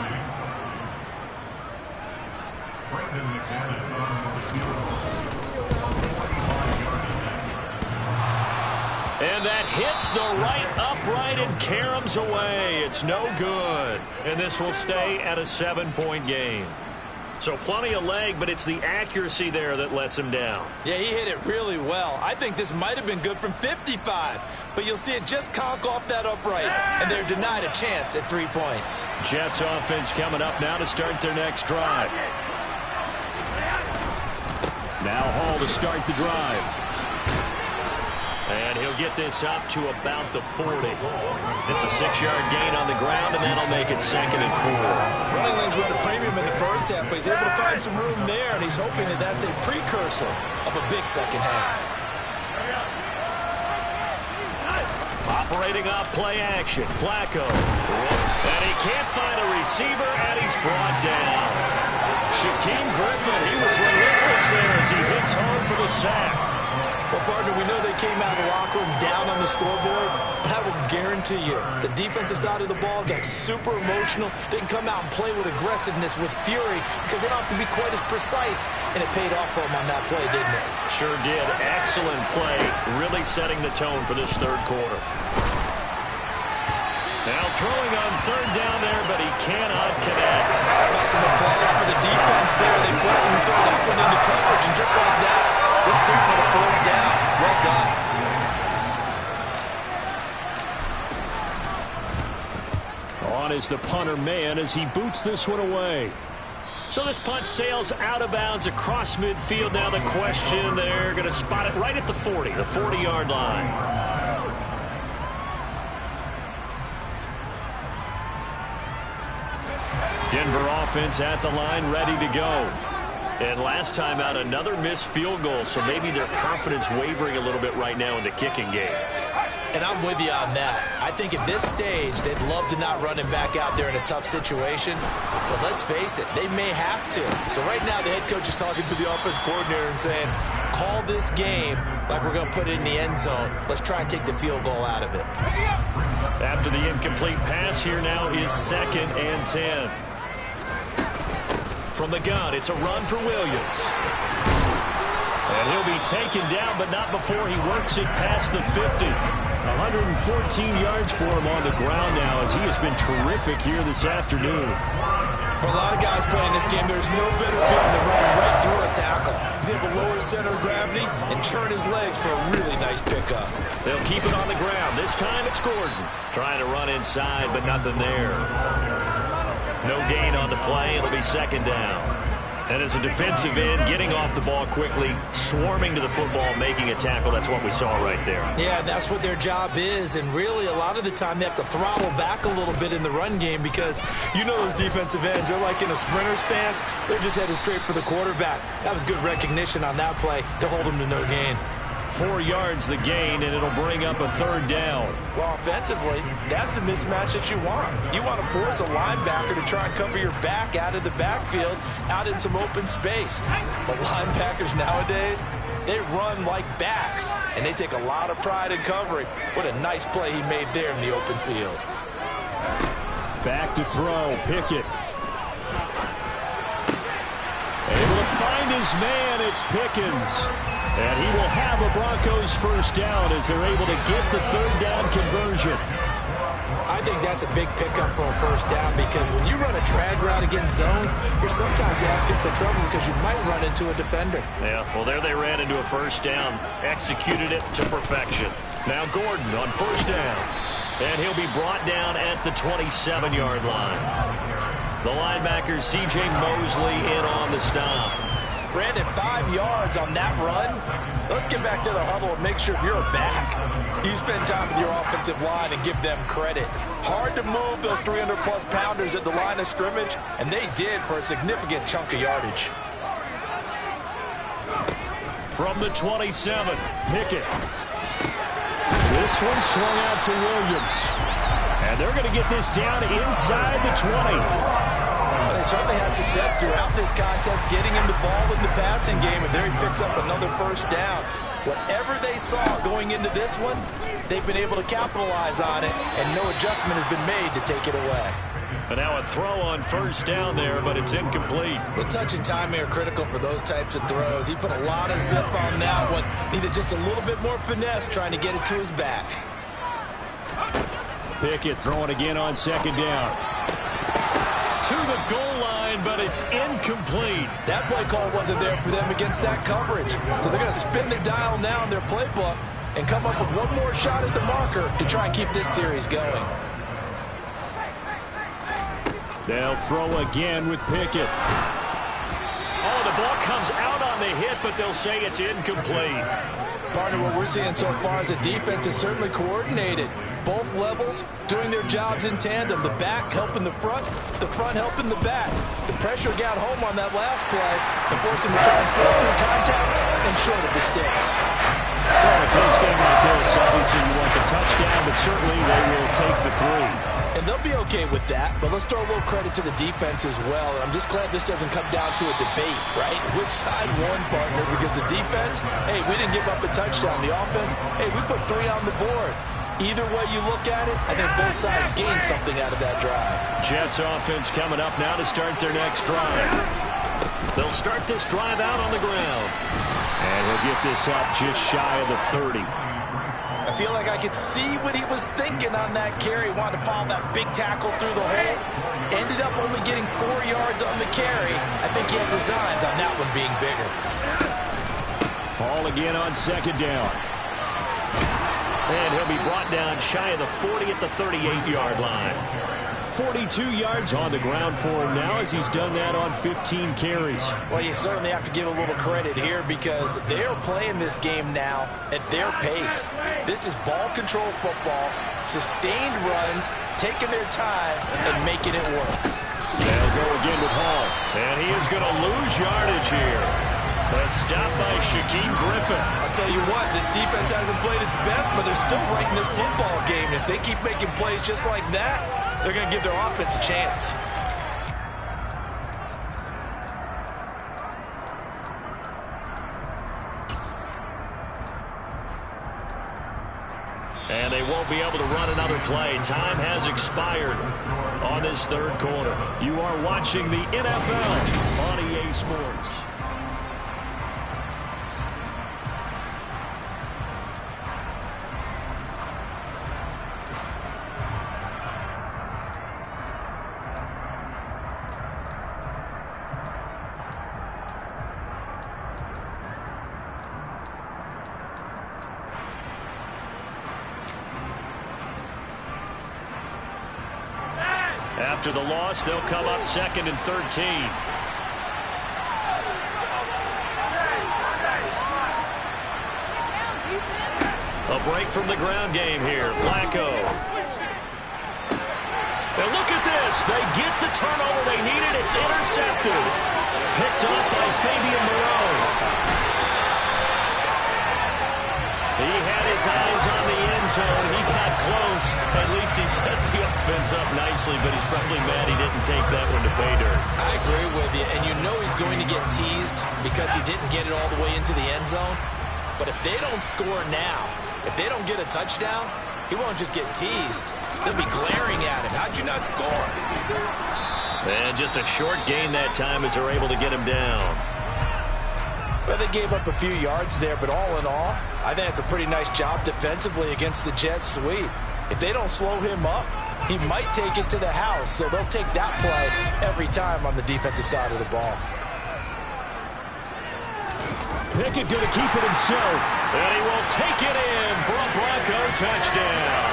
And that hits the right upright and caroms away. It's no good. And this will stay at a 7-point game. So plenty of leg, but it's the accuracy there that lets him down. Yeah, he hit it really well. I think this might have been good from 55, but you'll see it just conk off that upright, and they're denied a chance at 3 points. Jets offense coming up now to start their next drive. Now call to start the drive. And he'll get this up to about the 40. It's a 6-yard gain on the ground, and that'll make it 2nd and 4. Running lanes were at a premium in the first half, but he's able to find some room there, and he's hoping that that's a precursor of a big second half. Operating off play action, Flacco. And he can't find a receiver, and he's brought down. Shaquem Griffin, he was relentless there as he hits home for the sack. Well, partner, we know they came out of the locker room down on the scoreboard, but I will guarantee you the defensive side of the ball got super emotional. They can come out and play with aggressiveness, with fury, because they don't have to be quite as precise, and it paid off for them on that play, didn't it? Sure did. Excellent play, really setting the tone for this third quarter. Now throwing on third down there, but he cannot connect. How about some applause for the defense there? They forced him to throw that one into coverage, and just like that, they're staring at a 4th down. Well done. On is the punter man as he boots this one away. So this punt sails out of bounds across midfield. Now the question, they're going to spot it right at the 40, the 40-yard line. Denver offense at the line, ready to go. And last time out, another missed field goal, so maybe their confidence wavering a little bit right now in the kicking game. And I'm with you on that. I think at this stage, they'd love to not run him back out there in a tough situation. But let's face it, they may have to. So right now, the head coach is talking to the offense coordinator and saying, call this game like we're going to put it in the end zone. Let's try and take the field goal out of it. After the incomplete pass, here now is 2nd and 10. From the gun, it's a run for Williams. And he'll be taken down, but not before he works it past the 50. 114 yards for him on the ground now, as he has been terrific here this afternoon. For a lot of guys playing this game, there's no better feeling than running right through a tackle. He's able to lower his center of gravity and churn his legs for a really nice pickup. They'll keep it on the ground. This time it's Gordon trying to run inside, but nothing there. No gain on the play. It'll be 2nd down. And as a defensive end, getting off the ball quickly, swarming to the football, making a tackle. That's what we saw right there. Yeah, that's what their job is. And really, a lot of the time, they have to throttle back a little bit in the run game because you know those defensive ends, they're like in a sprinter stance. They're just headed straight for the quarterback. That was good recognition on that play to hold him to no gain. 4 yards the gain, and it'll bring up a 3rd down. Well, offensively, that's the mismatch that you want. You want to force a linebacker to try and cover your back out of the backfield, out in some open space. But linebackers nowadays, they run like backs, and they take a lot of pride in covering. What a nice play he made there in the open field. Back to throw, Pickett. Able to find his man, it's Pickens. And he will have a Broncos 1st down as they're able to get the 3rd down conversion. I think that's a big pickup for a 1st down because when you run a drag route against zone, you're sometimes asking for trouble because you might run into a defender. Yeah, well, there they ran into a 1st down, executed it to perfection. Now Gordon on 1st down, and he'll be brought down at the 27-yard line. The linebacker, C.J. Mosley, in on the stop. Brandon, 5 yards on that run. Let's get back to the huddle and make sure you're back. You spend time with your offensive line and give them credit. Hard to move those 300-plus pounders at the line of scrimmage, and they did for a significant chunk of yardage. From the 27, Pickett. This one swung out to Williams. And they're going to get this down inside the 20. They certainly had success throughout this contest, getting him the ball in the passing game, and there he picks up another 1st down. Whatever they saw going into this one, they've been able to capitalize on it, and no adjustment has been made to take it away. And now a throw on 1st down there, but it's incomplete. The touch and timing are critical for those types of throws. He put a lot of zip on that one. Needed just a little bit more finesse trying to get it to his back. Pickett throwing again on 2nd down. To the goal line, but it's incomplete. That play call wasn't there for them against that coverage. So they're going to spin the dial now in their playbook and come up with one more shot at the marker to try and keep this series going. They'll throw again with Pickett. Oh, the ball comes out on the hit, but they'll say it's incomplete. Partner, what we're seeing so far is the defense is certainly coordinated. Both levels doing their jobs in tandem. The back helping the front helping the back. The pressure got home on that last play and forced him to try and throw through contact and short of the sticks. Well, in a close game like this, obviously you want the touchdown, but certainly they will take the 3. And they'll be okay with that, but let's throw a little credit to the defense as well. I'm just glad this doesn't come down to a debate, right? Which side won, partner? Because the defense, hey, we didn't give up a touchdown. The offense, hey, we put 3 on the board. Either way you look at it, I think both sides gained something out of that drive. Jets offense coming up now to start their next drive. They'll start this drive out on the ground. And he'll get this up just shy of the 30. I feel like I could see what he was thinking on that carry. Wanted to follow that big tackle through the hole. Ended up only getting 4 yards on the carry. I think he had designs on that one being bigger. Ball again on second down. And he'll be brought down shy of the 40 at the 38-yard line. 42 yards on the ground for him now as he's done that on 15 carries. Well, you certainly have to give a little credit here because they're playing this game now at their pace. This is ball control football, sustained runs, taking their time, and making it work. They'll go again with Hall. And he is going to lose yardage here. A stop by Shaquem Griffin. I'll tell you what, this defense hasn't played its best, but they're still right in this football game. If they keep making plays just like that, they're going to give their offense a chance. And they won't be able to run another play. Time has expired on this third quarter. You are watching the NFL on EA Sports. After the loss, they'll come up 2nd and 13. A break from the ground game here. Flacco. And look at this. They get the turnover they needed. It's intercepted. Picked up by Fabian Moreau. He had his eyes on the end zone. He got close. At least he set the offense up nicely, but he's probably mad he didn't take that one to pay dirt. I agree with you, and you know he's going to get teased because he didn't get it all the way into the end zone. But if they don't score now, if they don't get a touchdown, he won't just get teased. They'll be glaring at him. How'd you not score? And just a short gain that time as they're able to get him down. Well, they gave up a few yards there, but all in all, I think it's a pretty nice job defensively against the Jets sweep. If they don't slow him up, he might take it to the house, so they'll take that play every time on the defensive side of the ball. Pickett going to keep it himself, and he will take it in for a Bronco touchdown.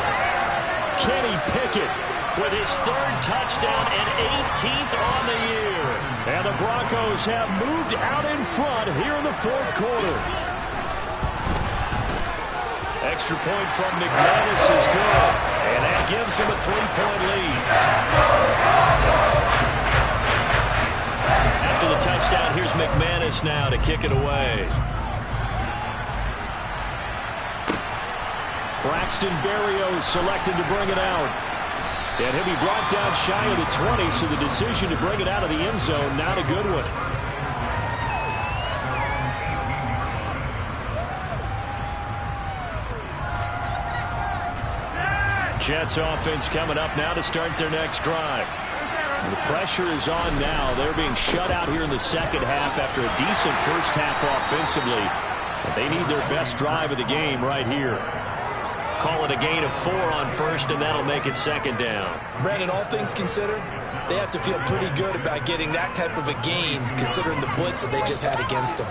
Kenny Pickett with his 3rd touchdown and 18th on the year. And the Broncos have moved out in front here in the 4th quarter. Extra point from McManus is good, and that gives him a 3-point lead. After the touchdown, here's McManus now to kick it away. Braxton Berrios selected to bring it out. And he'll be brought down shy of the 20, so the decision to bring it out of the end zone, not a good one. Jets offense coming up now to start their next drive. The pressure is on now. They're being shut out here in the second half after a decent first half offensively. But they need their best drive of the game right here. Call it a gain of 4 on first, and that'll make it 2nd down. Brandon, all things considered, they have to feel pretty good about getting that type of a gain, considering the blitz that they just had against them.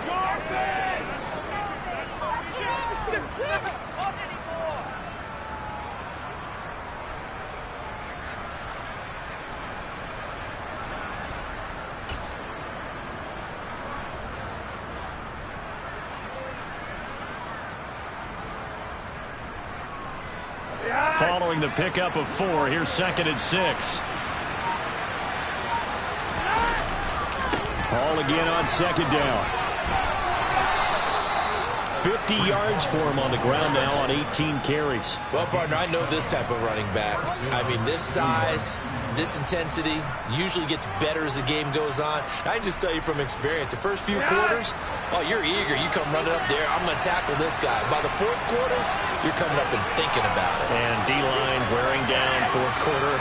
following the pickup of 4. Here's 2nd and 6. Hall again on 2nd down. 50 yards for him on the ground now on 18 carries. Well, partner, I know this type of running back. I mean, this size, this intensity usually gets better as the game goes on. I can just tell you from experience, the first few quarters, oh, you're eager. You come running up there, I'm going to tackle this guy. By the 4th quarter, you're coming up and thinking about it. And D-line wearing down 4th quarter.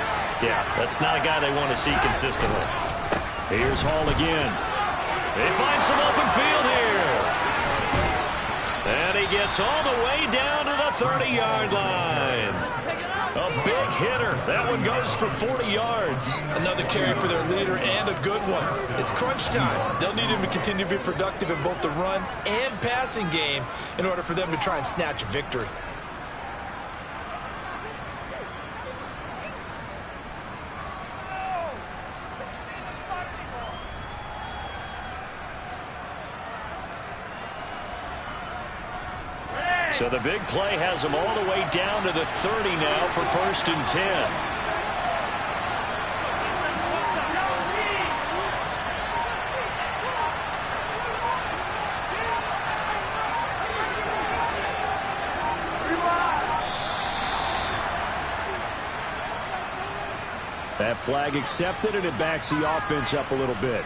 Yeah, that's not a guy they want to see consistently. Here's Hall again. They find some open field here. And he gets all the way down to the 30-yard line. A big hitter. That one goes for 40 yards. Another carry for their leader and a good one. It's crunch time. They'll need him to continue to be productive in both the run and passing game in order for them to try and snatch a victory. So the big play has them all the way down to the 30 now for 1st and 10. That flag accepted, and it backs the offense up a little bit.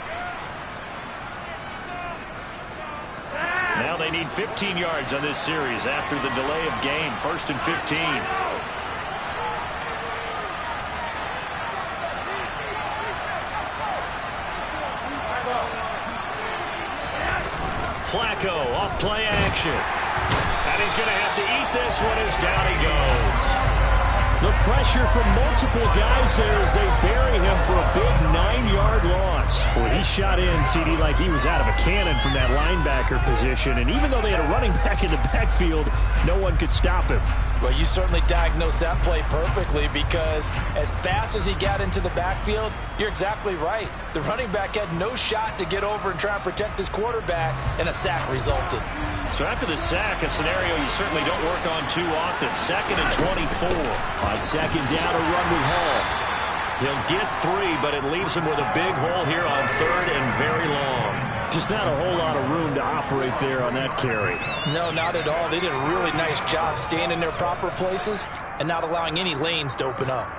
Now they need 15 yards on this series after the delay of game. 1st and 15. Flacco off play action. And he's going to have to eat this one as down he goes. The pressure from multiple guys there as they bury him for a big 9-yard loss. Well, he shot in, CD, like he was out of a cannon from that linebacker position. And even though they had a running back in the backfield, no one could stop him. Well, you certainly diagnosed that play perfectly because as fast as he got into the backfield, you're exactly right. The running back had no shot to get over and try and protect his quarterback, and a sack resulted. So after the sack, a scenario you certainly don't work on too often. 2nd and 24. On 2nd down, a run with Hall. He'll get 3, but it leaves him with a big hole here on 3rd and very long. Just not a whole lot of room to operate there on that carry. No, not at all. They did a really nice job staying in their proper places and not allowing any lanes to open up.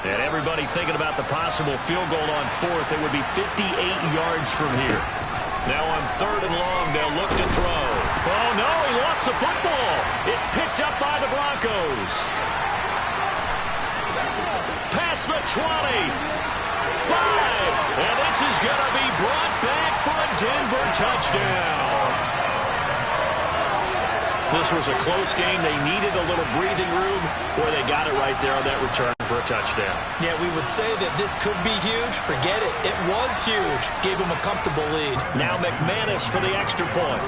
And everybody thinking about the possible field goal on 4th. It would be 58 yards from here. Now on 3rd and long, they'll look to throw. Oh, no, he lost the football. It's picked up by the Broncos. Past the 20. 5. And this is going to be brought back for a Denver touchdown. This was a close game. They needed a little breathing room where they got it right there on that return for a touchdown. Yeah, we would say that this could be huge. Forget it. It was huge. Gave him a comfortable lead. Now McManus for the extra point.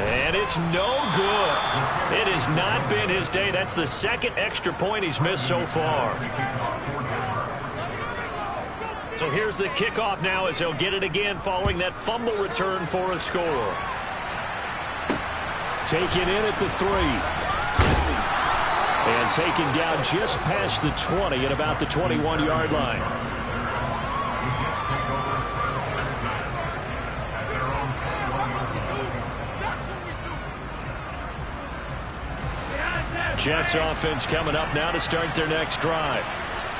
And it's no good. It has not been his day. That's the 2nd extra point he's missed so far. So here's the kickoff now as he'll get it again following that fumble return for a score. Taken in at the 3. And taken down just past the 20 at about the 21-yard line. Jets offense coming up now to start their next drive.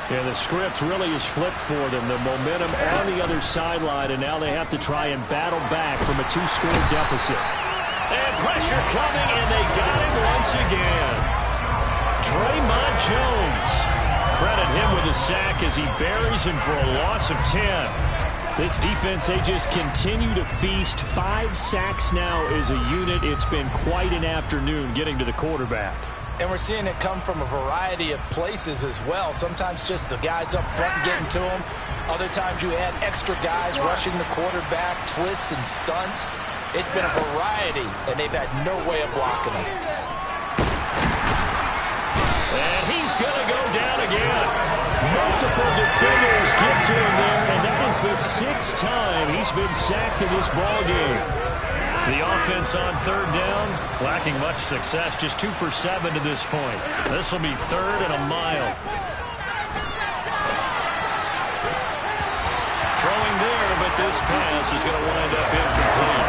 And the script really is flipped for them. The momentum on the other sideline, and now they have to try and battle back from a 2-score deficit. And pressure coming, and they got him once again. Draymond Jones. Credit him with a sack as he buries him for a loss of 10. This defense, they just continue to feast. 5 sacks now as a unit. It's been quite an afternoon getting to the quarterback. And we're seeing it come from a variety of places as well. Sometimes just the guys up front getting to him. Other times you add extra guys rushing the quarterback, twists and stunts. It's been a variety, and they've had no way of blocking him. And he's going to go down again. Multiple defenders get to him there, and that is the 6th time he's been sacked in this ball game. The offense on 3rd down, lacking much success, just 2 for 7 to this point. This will be 3rd and a mile. Throwing there, but this pass is going to wind up incomplete.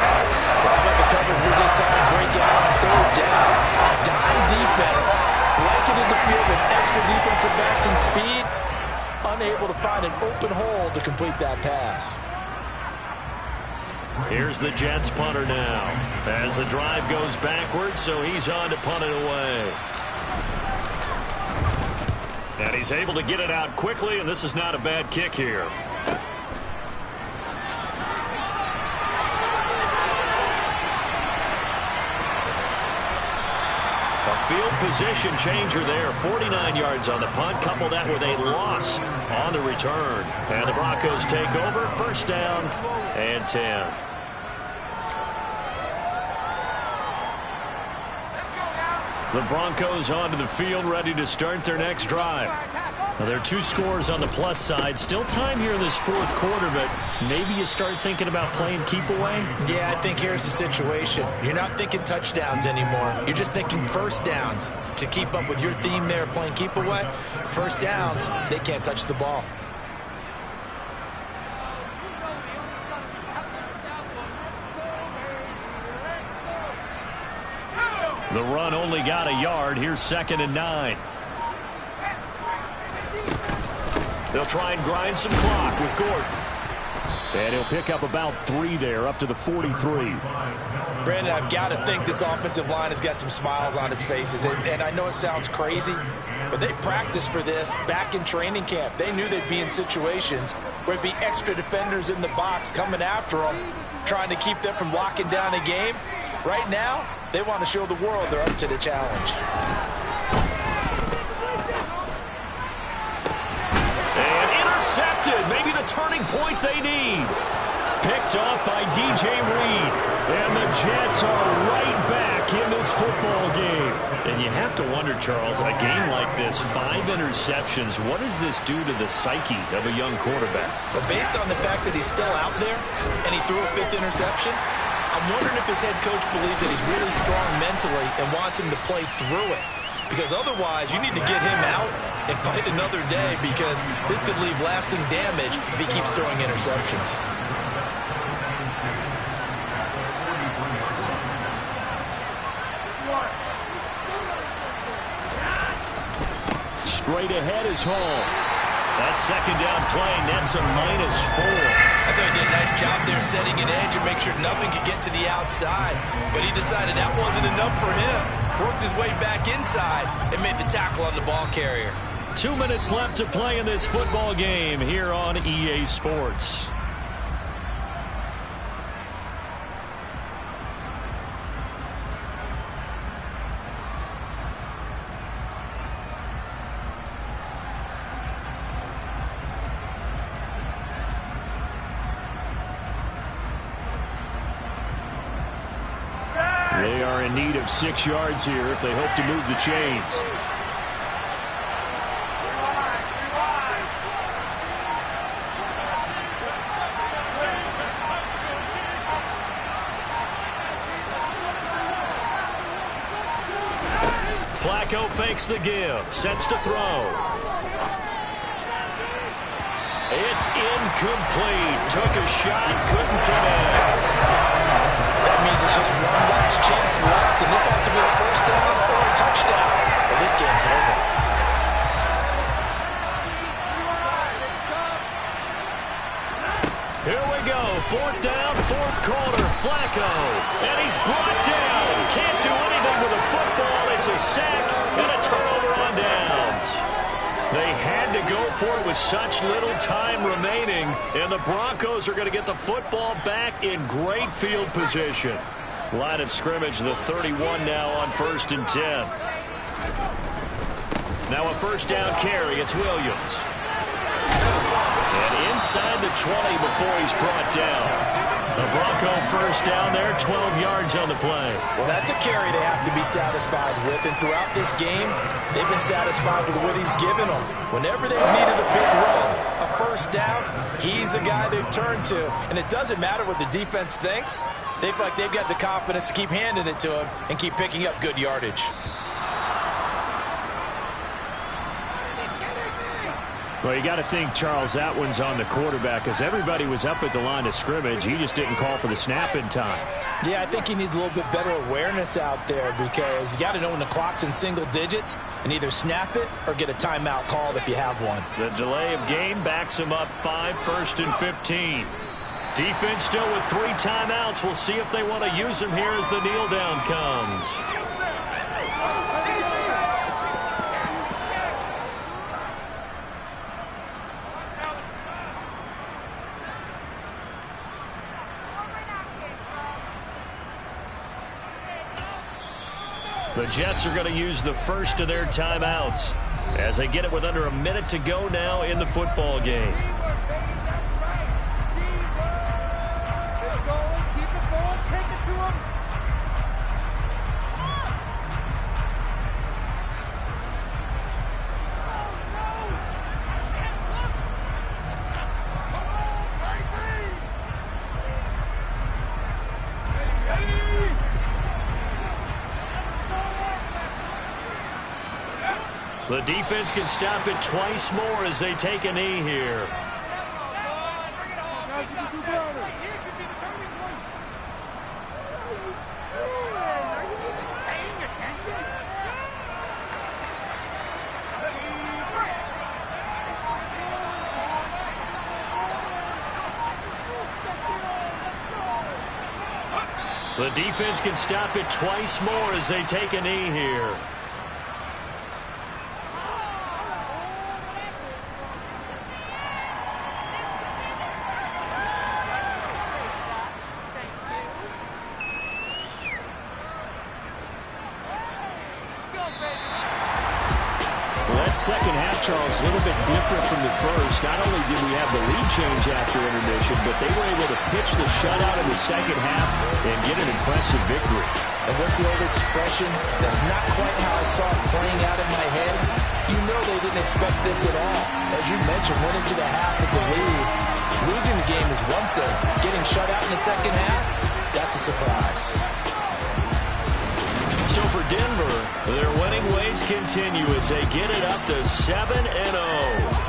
How about the coverage we just saw break out on 3rd down? Dime defense, blanketed the field with extra defensive backs and speed, unable to find an open hole to complete that pass. Here's the Jets punter now as the drive goes backwards, so he's on to punt it away. And he's able to get it out quickly, and this is not a bad kick here. A field position changer there. 49 yards on the punt. Couple that with a loss on the return. And the Broncos take over. 1st down and 10. The Broncos onto the field, ready to start their next drive. Now, there are 2 scores on the plus side. Still time here in this 4th quarter, but maybe you start thinking about playing keep away? Yeah, I think here's the situation. You're not thinking touchdowns anymore. You're just thinking 1st downs. To keep up with your theme there, playing keep away, 1st downs, they can't touch the ball. The run only got a yard. Here's 2nd and 9. They'll try and grind some clock with Gordon. And he'll pick up about 3 there, up to the 43. Brandon, I've got to think this offensive line has got some smiles on its faces. And I know it sounds crazy, but they practiced for this back in training camp. They knew they'd be in situations where it'd be extra defenders in the box coming after them, trying to keep them from locking down a game. Right now, they want to show the world they're up to the challenge. And intercepted. Maybe the turning point they need. Picked off by DJ Reed. And the Jets are right back in this football game. And you have to wonder, Charles, in a game like this, 5 interceptions, what does this do to the psyche of a young quarterback? But based on the fact that he's still out there and he threw a 5th interception, I'm wondering if his head coach believes that he's really strong mentally and wants him to play through it. Because otherwise, you need to get him out and fight another day, because this could leave lasting damage if he keeps throwing interceptions. Straight ahead is Hall. That 2nd down play nets a -4. I thought he did a nice job there setting an edge and make sure nothing could get to the outside. But he decided that wasn't enough for him. Worked his way back inside and made the tackle on the ball carrier. 2 minutes left to play in this football game here on EA Sports. They are in need of 6 yards here if they hope to move the chains. Flacco fakes the give, sets to throw. It's incomplete. Took a shot, couldn't connect. That means it's just one last chance left, and this has to be a 1st down or a touchdown, or this game's over. Here we go. 4th down, 4th quarter. Flacco. And he's brought down. Can't do anything with a football. It's a sack and a turnover on downs. They had to go for it with such little time remaining, and the Broncos are going to get the football back in great field position. Line of scrimmage, the 31 now on 1st and 10. Now a 1st down carry. It's Williams. And inside the 20 before he's brought down. The Bronco first down there, 12 yards on the play. Well, that's a carry they have to be satisfied with, and throughout this game, they've been satisfied with what he's given them. Whenever they've needed a big run, a first down, he's the guy they've turned to. And it doesn't matter what the defense thinks. They feel like they've got the confidence to keep handing it to him and keep picking up good yardage. Well, you got to think, Charles, that one's on the quarterback because everybody was up at the line of scrimmage. He just didn't call for the snap in time. Yeah, I think he needs a little bit better awareness out there because you got to know when the clock's in single digits and either snap it or get a timeout called if you have one. The delay of game backs him up 5, 1st and 15. Defense still with 3 timeouts. We'll see if they want to use them here as the kneel down comes. The Jets are going to use the first of their timeouts as they get it with under a minute to go now in the football game. The defense can stop it twice more as they take a knee here. The defense can stop it twice more as they take a knee here. Second half, Charles, a little bit different from the first. Not only did we have the lead change after intermission, but they were able to pitch the shutout in the second half and get an impressive victory. And what's the old expression? That's not quite how I saw it playing out in my head. You know they didn't expect this at all. As you mentioned, went into the half with the lead. Losing the game is one thing. Getting shut out in the second half, that's a surprise. So for Denver, their winning ways continue as they get it up to 7-0.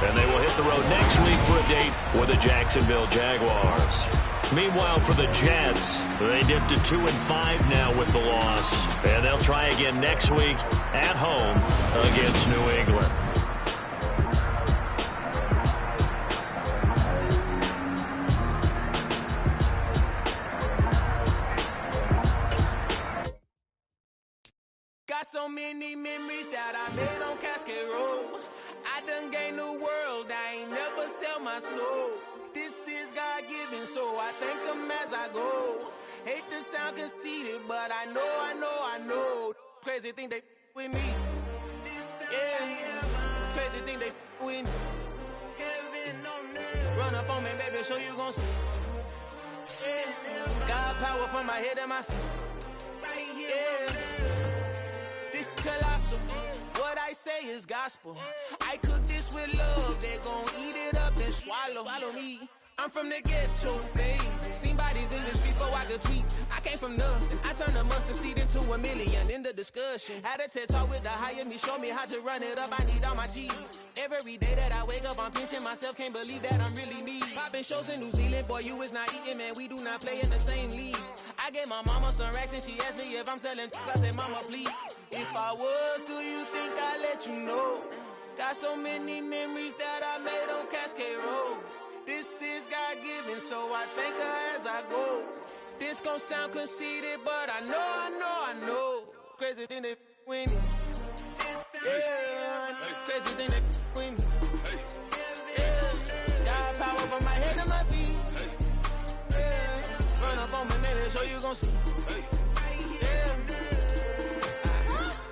And they will hit the road next week for a date with the Jacksonville Jaguars. Meanwhile, for the Jets, they dipped to 2-5 now with the loss. And they'll try again next week at home against New England. So many memories that I made on Cascade Road. I done gained the world, I ain't never sell my soul. This is God-given, so I thank him as I go. Hate to sound conceited, but I know. Crazy thing they with me. Yeah, crazy thing they with me. Run up on me, baby, show you gon' see. Yeah, God power from my head and my feet. Yeah. Colossal. What I say is gospel. I cook this with love. They gon' eat it up and swallow me. I'm from the ghetto, babe. Seen bodies in the streets so I could tweet. I came from nothing. I turned a mustard seed into $1 million in the discussion. Had a TED talk with the higher me. Show me how to run it up. I need all my cheese. Every day that I wake up, I'm pinching myself. Can't believe that I'm really me. Popping shows in New Zealand. Boy, you is not eating, man. We do not play in the same league. I gave my mama some racks and she asked me if I'm selling. I said, mama, please. If I was, do you think I'd let you know? Got so many memories that I made on Cascade Road. This is God-given, so I thank her as I go. This gon' sound conceited, but I know. Crazy thing they with me. Yeah, crazy thing they with me. Yeah, God power from my head to my feet. Yeah, run up on me, maybe show you gon' see. Yeah,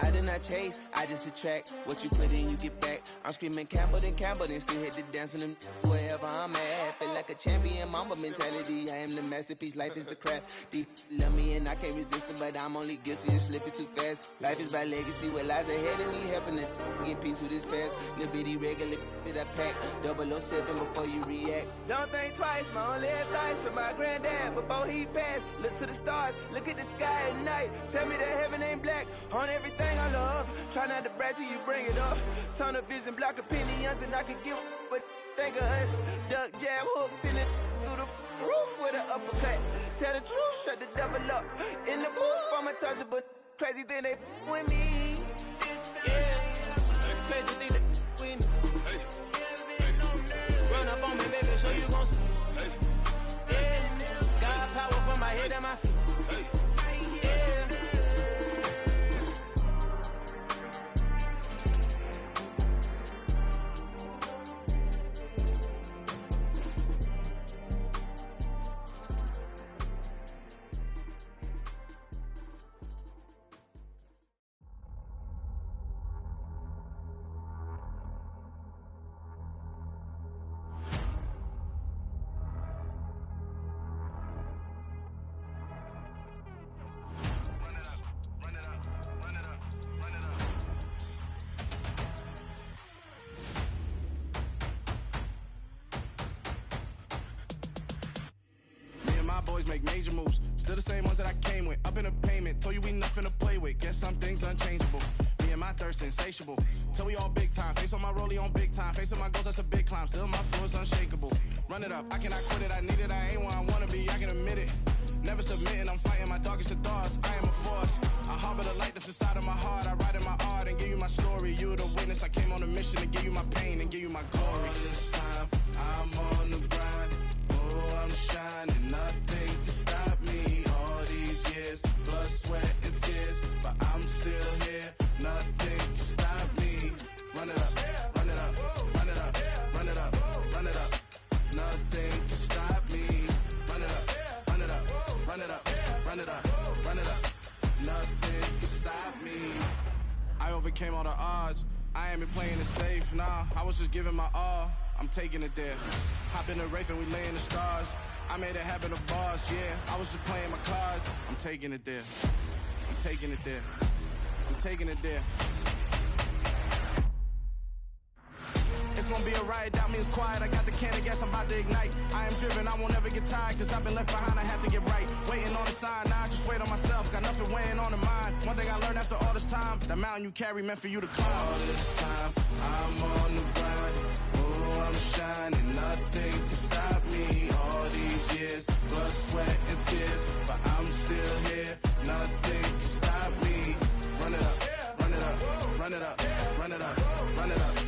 I did not I chase, I just attract. What you put in, you get back. I'm screaming Campbell, then still hit the dance and wherever I'm at. Feel like a champion, mamba mentality. I am the masterpiece, life is the craft. Deep love me and I can't resist it, but I'm only guilty of slipping too fast. Life is by legacy, what lies ahead of me, helping to get peace with his past. Little bitty regular that I pack, 007 before you react. Don't think twice, my only advice for my granddad before he passed. Look to the stars, look at the sky at night. Tell me that heaven ain't black on everything I love. Try not to brag till you bring it up. Tunnel vision, block opinions, and I could give but think of us. Duck, jab, hooks in it through the roof with an uppercut. Tell the truth, shut the devil up. In the booth, I'm untouchable. Crazy thing they with me. Yeah, crazy thing they with me. Run up on me, baby, so you gon' see. Yeah, got power from my head and my feet. Boys make major moves, still the same ones that I came with. Up in the payment, told you we nothing to play with. Guess some things unchangeable. Me and my thirst insatiable. Till we all big time. Face on my rollie on big time. Facing my goals, that's a big climb. Still my flow is unshakable. Run it up, I cannot quit it. I need it, I ain't where I wanna be. I can admit it. Never submitting, I'm fighting my darkest of thoughts. I am a force. I harbor the light that's inside of my heart. I write in my art and give you my story. You the witness. I came on a mission to give you my pain and give you my glory. All this time, I'm on the grind. Oh, I'm shining. Nothing can stop me. All these years, blood, sweat, and tears, but I'm still here. Nothing can stop me. Run it up, run it up, run it up, run it up, run it up. Nothing can stop me. Run it up, run it up, run it up, run it up, run it up. Nothing can stop me. I overcame all the odds. I ain't been playing it safe, nah. I was just giving my all. I'm taking it there. Hop in the Wraith and we lay in the stars. I made it happen to boss, yeah. I was just playing my cards. I'm taking it there. I'm taking it there. I'm taking it there. It's gonna be a riot, doubt me it's quiet. I got the can of gas, I'm about to ignite. I am driven, I won't ever get tired, cause I've been left behind, I have to get right. Waiting on the sign, now I just wait on myself. Got nothing weighing on the mind. One thing I learned after all this time, the mountain you carry meant for you to climb. All this time, I'm on the grind. Oh, I'm shining, nothing can stop me. All these years, blood, sweat, and tears, but I'm still here. Nothing can stop me. Run it up, run it up, run it up, run it up, run it up.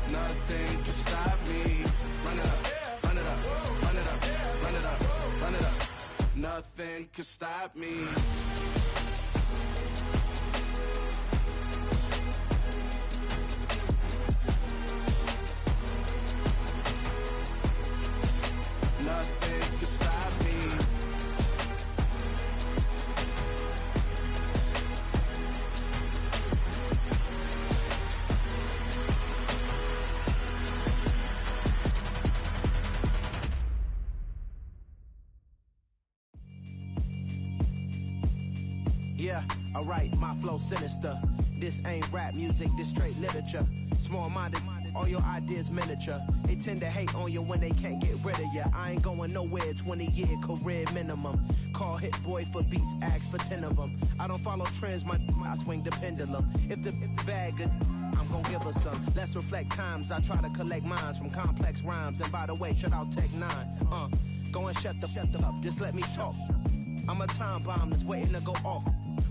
Nothing can stop me. Run it up, run it up, run it up, run it up, run it up. Nothing can stop me. Nothing can stop me. Yeah, alright, my flow sinister. This ain't rap music, this straight literature. Small-minded, all your ideas miniature. They tend to hate on you when they can't get rid of you. I ain't going nowhere, 20-year career minimum. Call Hit Boy for beats, ask for 10 of them. I don't follow trends, I swing the pendulum. If the bag good, I'm gon' give her some. Let's reflect times, I try to collect minds from complex rhymes. And by the way, shout out Tech 9. Go and shut the up, just let me talk. I'm a time bomb that's waiting to go off.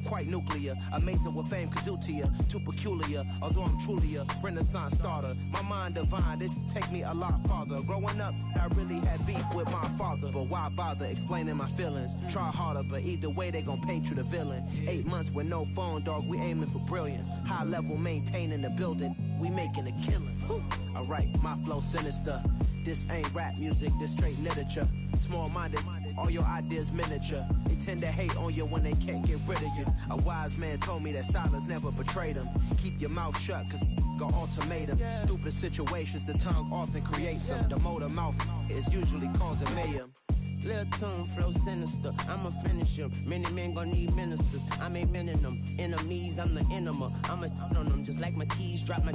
Quite nuclear, amazing what fame could do to you. Too peculiar, although I'm truly a renaissance starter. My mind divine, it take me a lot farther. Growing up, I really had beef with my father. But why bother explaining my feelings? Try harder, but either way they gon' paint you the villain. 8 months with no phone, dog, we aiming for brilliance. High level maintaining the building, we making a killing. Alright, my flow sinister. This ain't rap music, this straight literature. Small-minded, All your ideas miniature. They tend to hate on you when they can't get rid of you. A wise man told me that silence never betrayed them. Keep your mouth shut, cause got ultimatums. Stupid situations, the tongue often creates them. The motor mouth is usually causing mayhem. Lil' tune flow sinister, I'ma finish him. Many men gon' need ministers, I'm aiming them. Enemies, I'm the enema. I'ma on them just like my keys drop my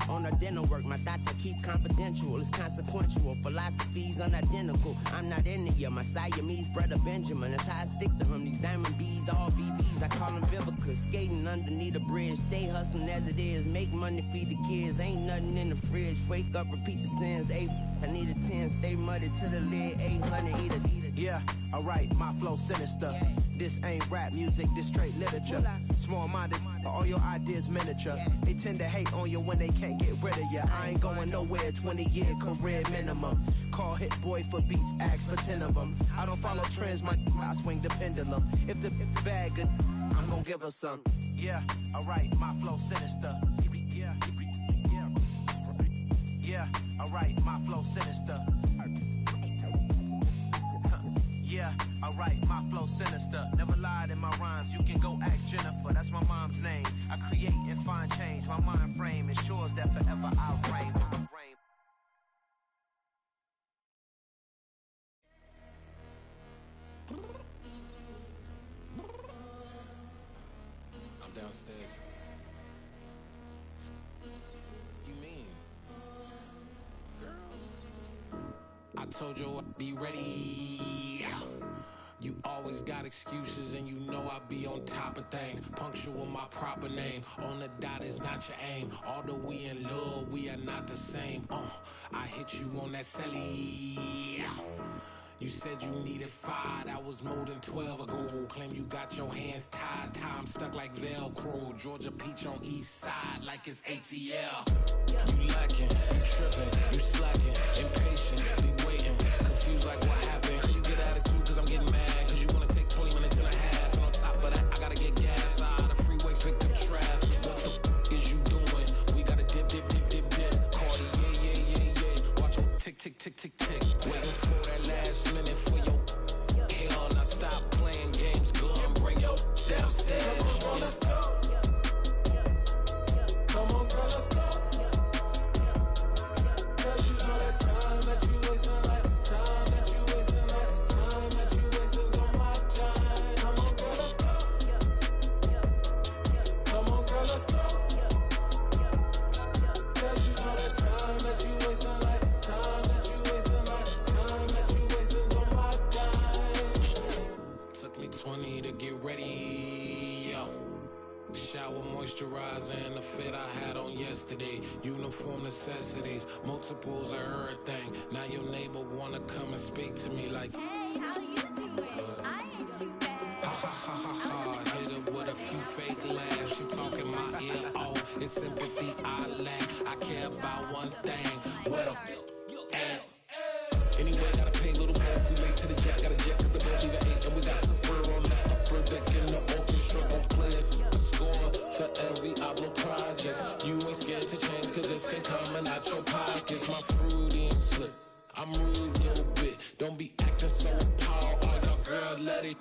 on a dinner work. My thoughts I keep confidential, it's consequential. Philosophies unidentical, I'm not in it yet. My Siamese brother Benjamin, that's how I stick to him. These diamond bees, all BBs, I call them Vivica. Skating underneath a bridge, stay hustling as it is. Make money, feed the kids, ain't nothing in the fridge. Wake up, repeat the sins, I need a 10, stay muddy to the lid, 800, eat a. Yeah, alright, my flow sinister. This ain't rap music, this straight literature. Small-minded, all your ideas miniature. They tend to hate on you when they can't get rid of you. I ain't going nowhere, 20-year career minimum. Call Hit Boy for beats, ask for 10 of them. I don't follow trends, I swing the pendulum. If the bag good, I'm gonna give her some. Yeah, alright, my flow sinister. Yeah, alright, my flow sinister. Yeah, alright, my flow sinister. Never lied in my rhymes, you can go ask Jennifer, that's my mom's name. I create and find change, my mind frame ensures that forever I'll reign. I'm downstairs. You mean? Girl, I told you I'd be ready. You always got excuses and you know I be on top of things. Punctual my proper name. On the dot is not your aim. Although we in love, we are not the same. I hit you on that celly. You said you needed 5, that was more than 12 ago. Claim you got your hands tied, time stuck like Velcro. Georgia Peach on east side like it's ATL. You lacking, you tripping, you slacking, impatient, be waiting, confused like what happened. How you get attitude cause I'm getting mad, cause you wanna take 20 minutes and a half. And on top of that, I gotta get gas out the freeway, pick up traffic. What the is you doing? We gotta dip, Cardi, yeah. Watch your tick, waiting for that last minute for your hell. Now stop playing games, go and bring your downstairs. Come on, let's go. Come on, girl, let's go. Cause you know that time that you wasting, like time that you wasting, like time that you wasting on my time. Come on, girl, let's go. Come on, girl, let's go. Cause you know that time that you wasting, like time that you wasting, like time that you wasting on my time. Took me 20 to get ready, yo. Shower, moisturizer, and the fit I had on yesterday. Uniform necessities, multiples of everything. Now your neighbor wanna come and speak to me like, hey, how you doing? I ain't too bad. Ha. Hit her with a few fake laughs. She talking my ear off. It's sympathy I lack. I care about one thing. Well, anyway, gotta pay a little more if we late to the jet. Got a jet cause the boat leave at 8. And we got some fur on that upper deck in the orchestra. Gon' play a score for every Oblo project. You ain't scared to change cause it's ain't coming out your pockets. My fruity and slip, I'm rude a little bit. Don't be acting so appalled. All y'all girl, let it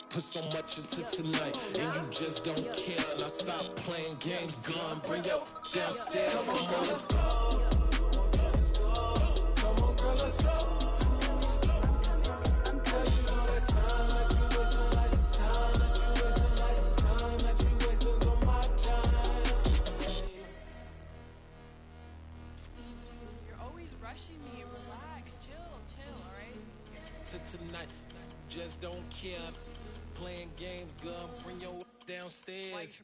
put so much into tonight. And you just don't care. Now stop playing games, gun, bring your downstairs. Come on, let's go. Come on, girl, let's go. Tonight, just don't care. Playing games, gun, bring your downstairs.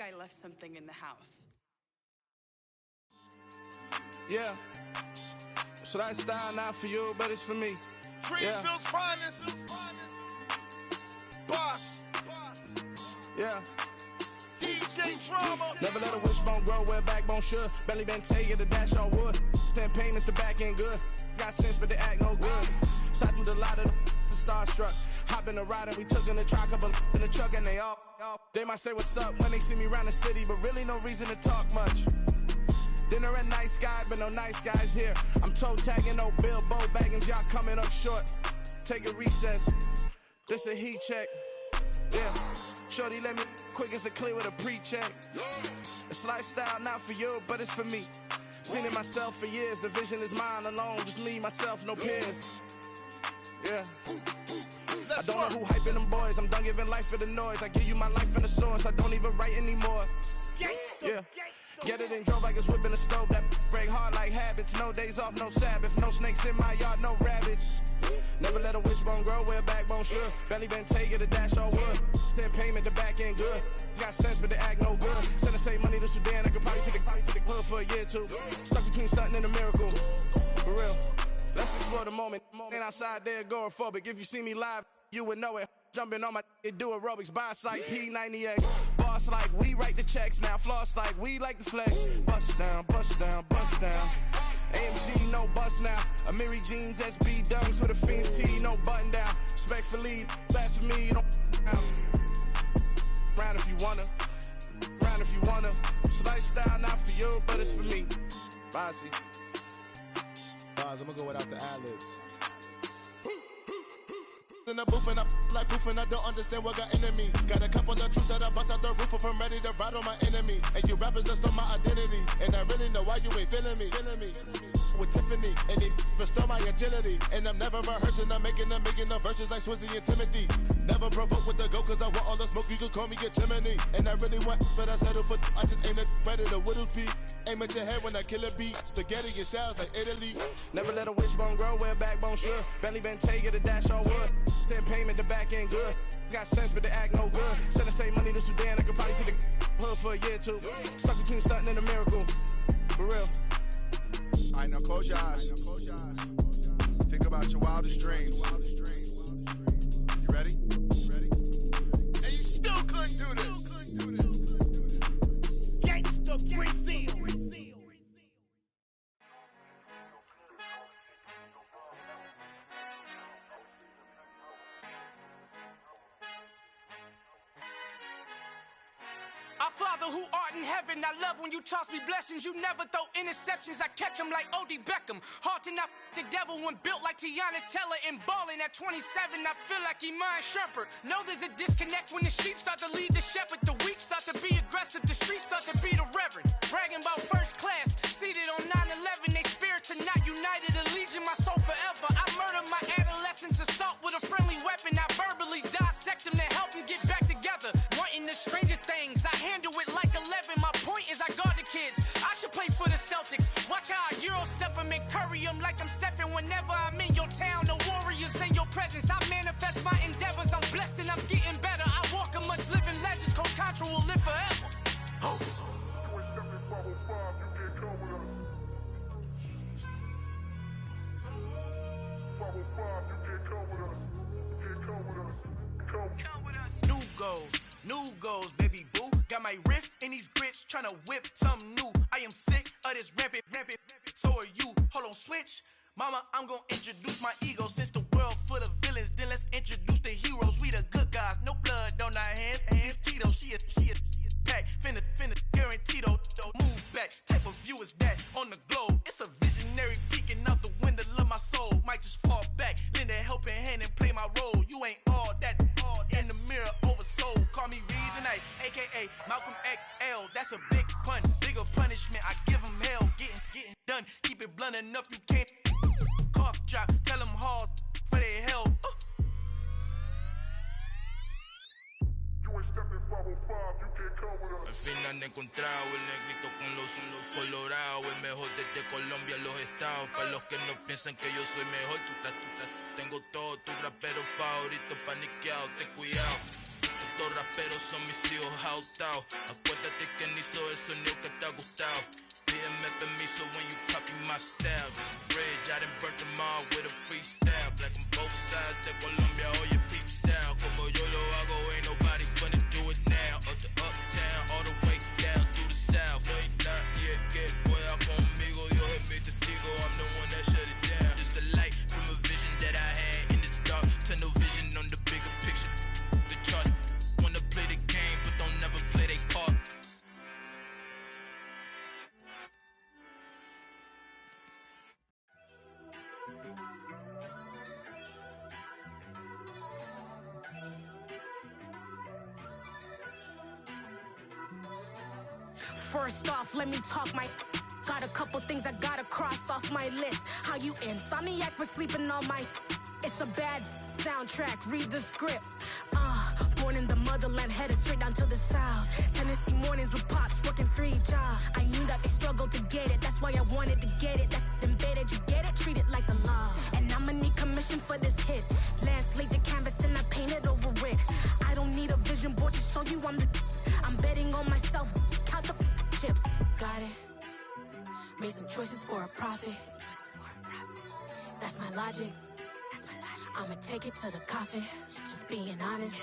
I left something in the house. Yeah. So that style not for you, but it's for me. Greenfield's finest. Boss. Yeah. DJ DJ Drama. Never let a wishbone grow where a backbone should. Belly been taken the dash all wood. 10 payments to back end good. Got sense but they act no good. Shot through the lot of the starstruck. Hop in the ride and we took in the truck, couple in the truck and they all. They might say what's up when they see me around the city, but really no reason to talk much. Dinner at Nice Guy, but no nice guys here. I'm toe tagging, no Bilbo bagging, y'all coming up short. Take a recess. This a heat check. Yeah. Shorty let me quick as a clear with a pre-check. It's lifestyle not for you, but it's for me. Seen it myself for years. The vision is mine alone. Just me, myself, no peers. Yeah. I don't know who hyping them boys. I'm done giving life for the noise. I give you my life in the source. I don't even write anymore. Yeah. Get it and drove like it's whipping the stove. That break hard like habits. No days off, no Sabbath. No snakes in my yard, no rabbits. Never let a wishbone grow where a backbone should. Belly been taken the dash all wood. 10 payment, the back end good. Got sense, but they act no good. Send the same money to Sudan. I could probably take the hood for a year or two. Stuck between stunting and a miracle. For real. Let's explore the moment. Ain't outside there agoraphobic. If you see me live, you would know it. Jumping on my do aerobics, boss like P90X. Boss like we write the checks now. Floss like we like the flex. Bust down, bust down, bust down. AMG, no bust now. Amiri jeans, SB dunks with a Fiends T, no button down. Respectfully, that's for me, you don't round if you wanna. Round if you wanna. It's lifestyle not for you, but it's for me. Bossy. Bars, I'm gonna go without the ad-libs. In the booth and I like proof and I don't understand what got into me. Got a couple of truths that I bust out the roof if I'm ready to ride on my enemy. And you rappers just on my identity. And I really know why you ain't feeling me. With Tiffany and they restore my agility. And I'm never rehearsing, I'm making the verses like Swizzy and Timothy. Never provoke with the go cause I want all the smoke, you can call me a chimney. And I really want, but I settle for I just aim at ready to Whittles Peak. Aim at your head when I kill a beat. Spaghetti and shells like Italy. Never let a wishbone grow where a backbone should. Belly been taken the dash all wood. 10 payment, the back end good. Got sense, but they act no good. Send the same money to Sudan, I could probably take the hood for a year or two. Stuck between stunting and a miracle. For real. Alright, now close your eyes. Think about your wildest dreams. You ready? And you still couldn't do this. Gangsta Brazil. Our Father who art in heaven, I love when you toss me blessings. You never throw interceptions, I catch them like O.D. Beckham. Hard to not the devil when built like Tiana Teller. And balling at 27, I feel like Iman Shumpert. Know there's a disconnect when the sheep start to lead the shepherd. The weak start to be aggressive, the streets start to be the reverend. Bragging about first class, seated on 9/11. They spirits are not united, a legion, my soul forever. I murder my adolescence, assault with a friendly weapon. I verbally dissect them to help them get back together. Wanting the stranger things, I handle it like 11. My point is I guard the kids. I should play for the Celtics. Watch how I Euro step them and curry them like I'm Stephen. Whenever I'm in your town, the Warriors in your presence. I manifest my endeavors. I'm blessed and I'm getting better. I walk amongst living legends. Coach Contra will live forever. Oh. New goals, baby boo. Got my wrist in these grits, tryna whip something new. I am sick of this rampant. So are you. Hold on, switch. Mama, I'm gonna introduce my ego. Since the world full of villains, then let's introduce the heroes. We the good guys, no blood on our hands. Hands Tito, she a pack. Finna, guaranteed. Move back. Type of view is that on the globe? It's a visionary peeking out the window of my soul. Might just fall back, lend a helping hand and play my role. You ain't all that. In the mirror, oversold. Call me Reason A, aka Malcolm XL. That's a big pun, bigger punishment. I give him hell, getting done. Keep it blunt enough, you can't. Cough drop, tell them hard for their health. Al fin han encontrado el negrito con los colorados, el mejor desde Colombia, los estados. Para los que no piensan que yo soy mejor, tengo todo, tu rapero favorito paniqueado, ten cuidado. Estos raperos son mis hijos autados. Acuérdate que ni hizo el sonido que te ha gustado. Pídeme permiso when you copy my style. This bridge, I done burnt them all with a freestyle. Black on both sides de Colombia, oye peep style. Como yo lo hago, ain't nobody finna do it now. Up to uptown, now all the way down through the south. No, you not yet, get boy up on Mmga. Yo, hit me testigo, I'm the one that shut it down. Just the light from a vision that I had in the dark. Tunnel vision on the bigger picture. The charts wanna play the game, but don't never play their part. First off, let me talk my. Got a couple things I gotta cross off my list. How you insomniac for sleeping on my. It's a bad soundtrack, read the script. Born in the motherland, headed straight down to the south. Tennessee mornings with pops, working 3 jobs. I knew that they struggled to get it, that's why I wanted to get it. That embedded, you get it? Treat it like the law. And I'ma need commission for this hit. Lance laid the canvas and I painted over it. I don't need a vision board to show you I'm the. I'm betting on myself, count the chips. Got it. Made some choices for a profit. That's my logic. I'ma take it to the coffin. Just being honest.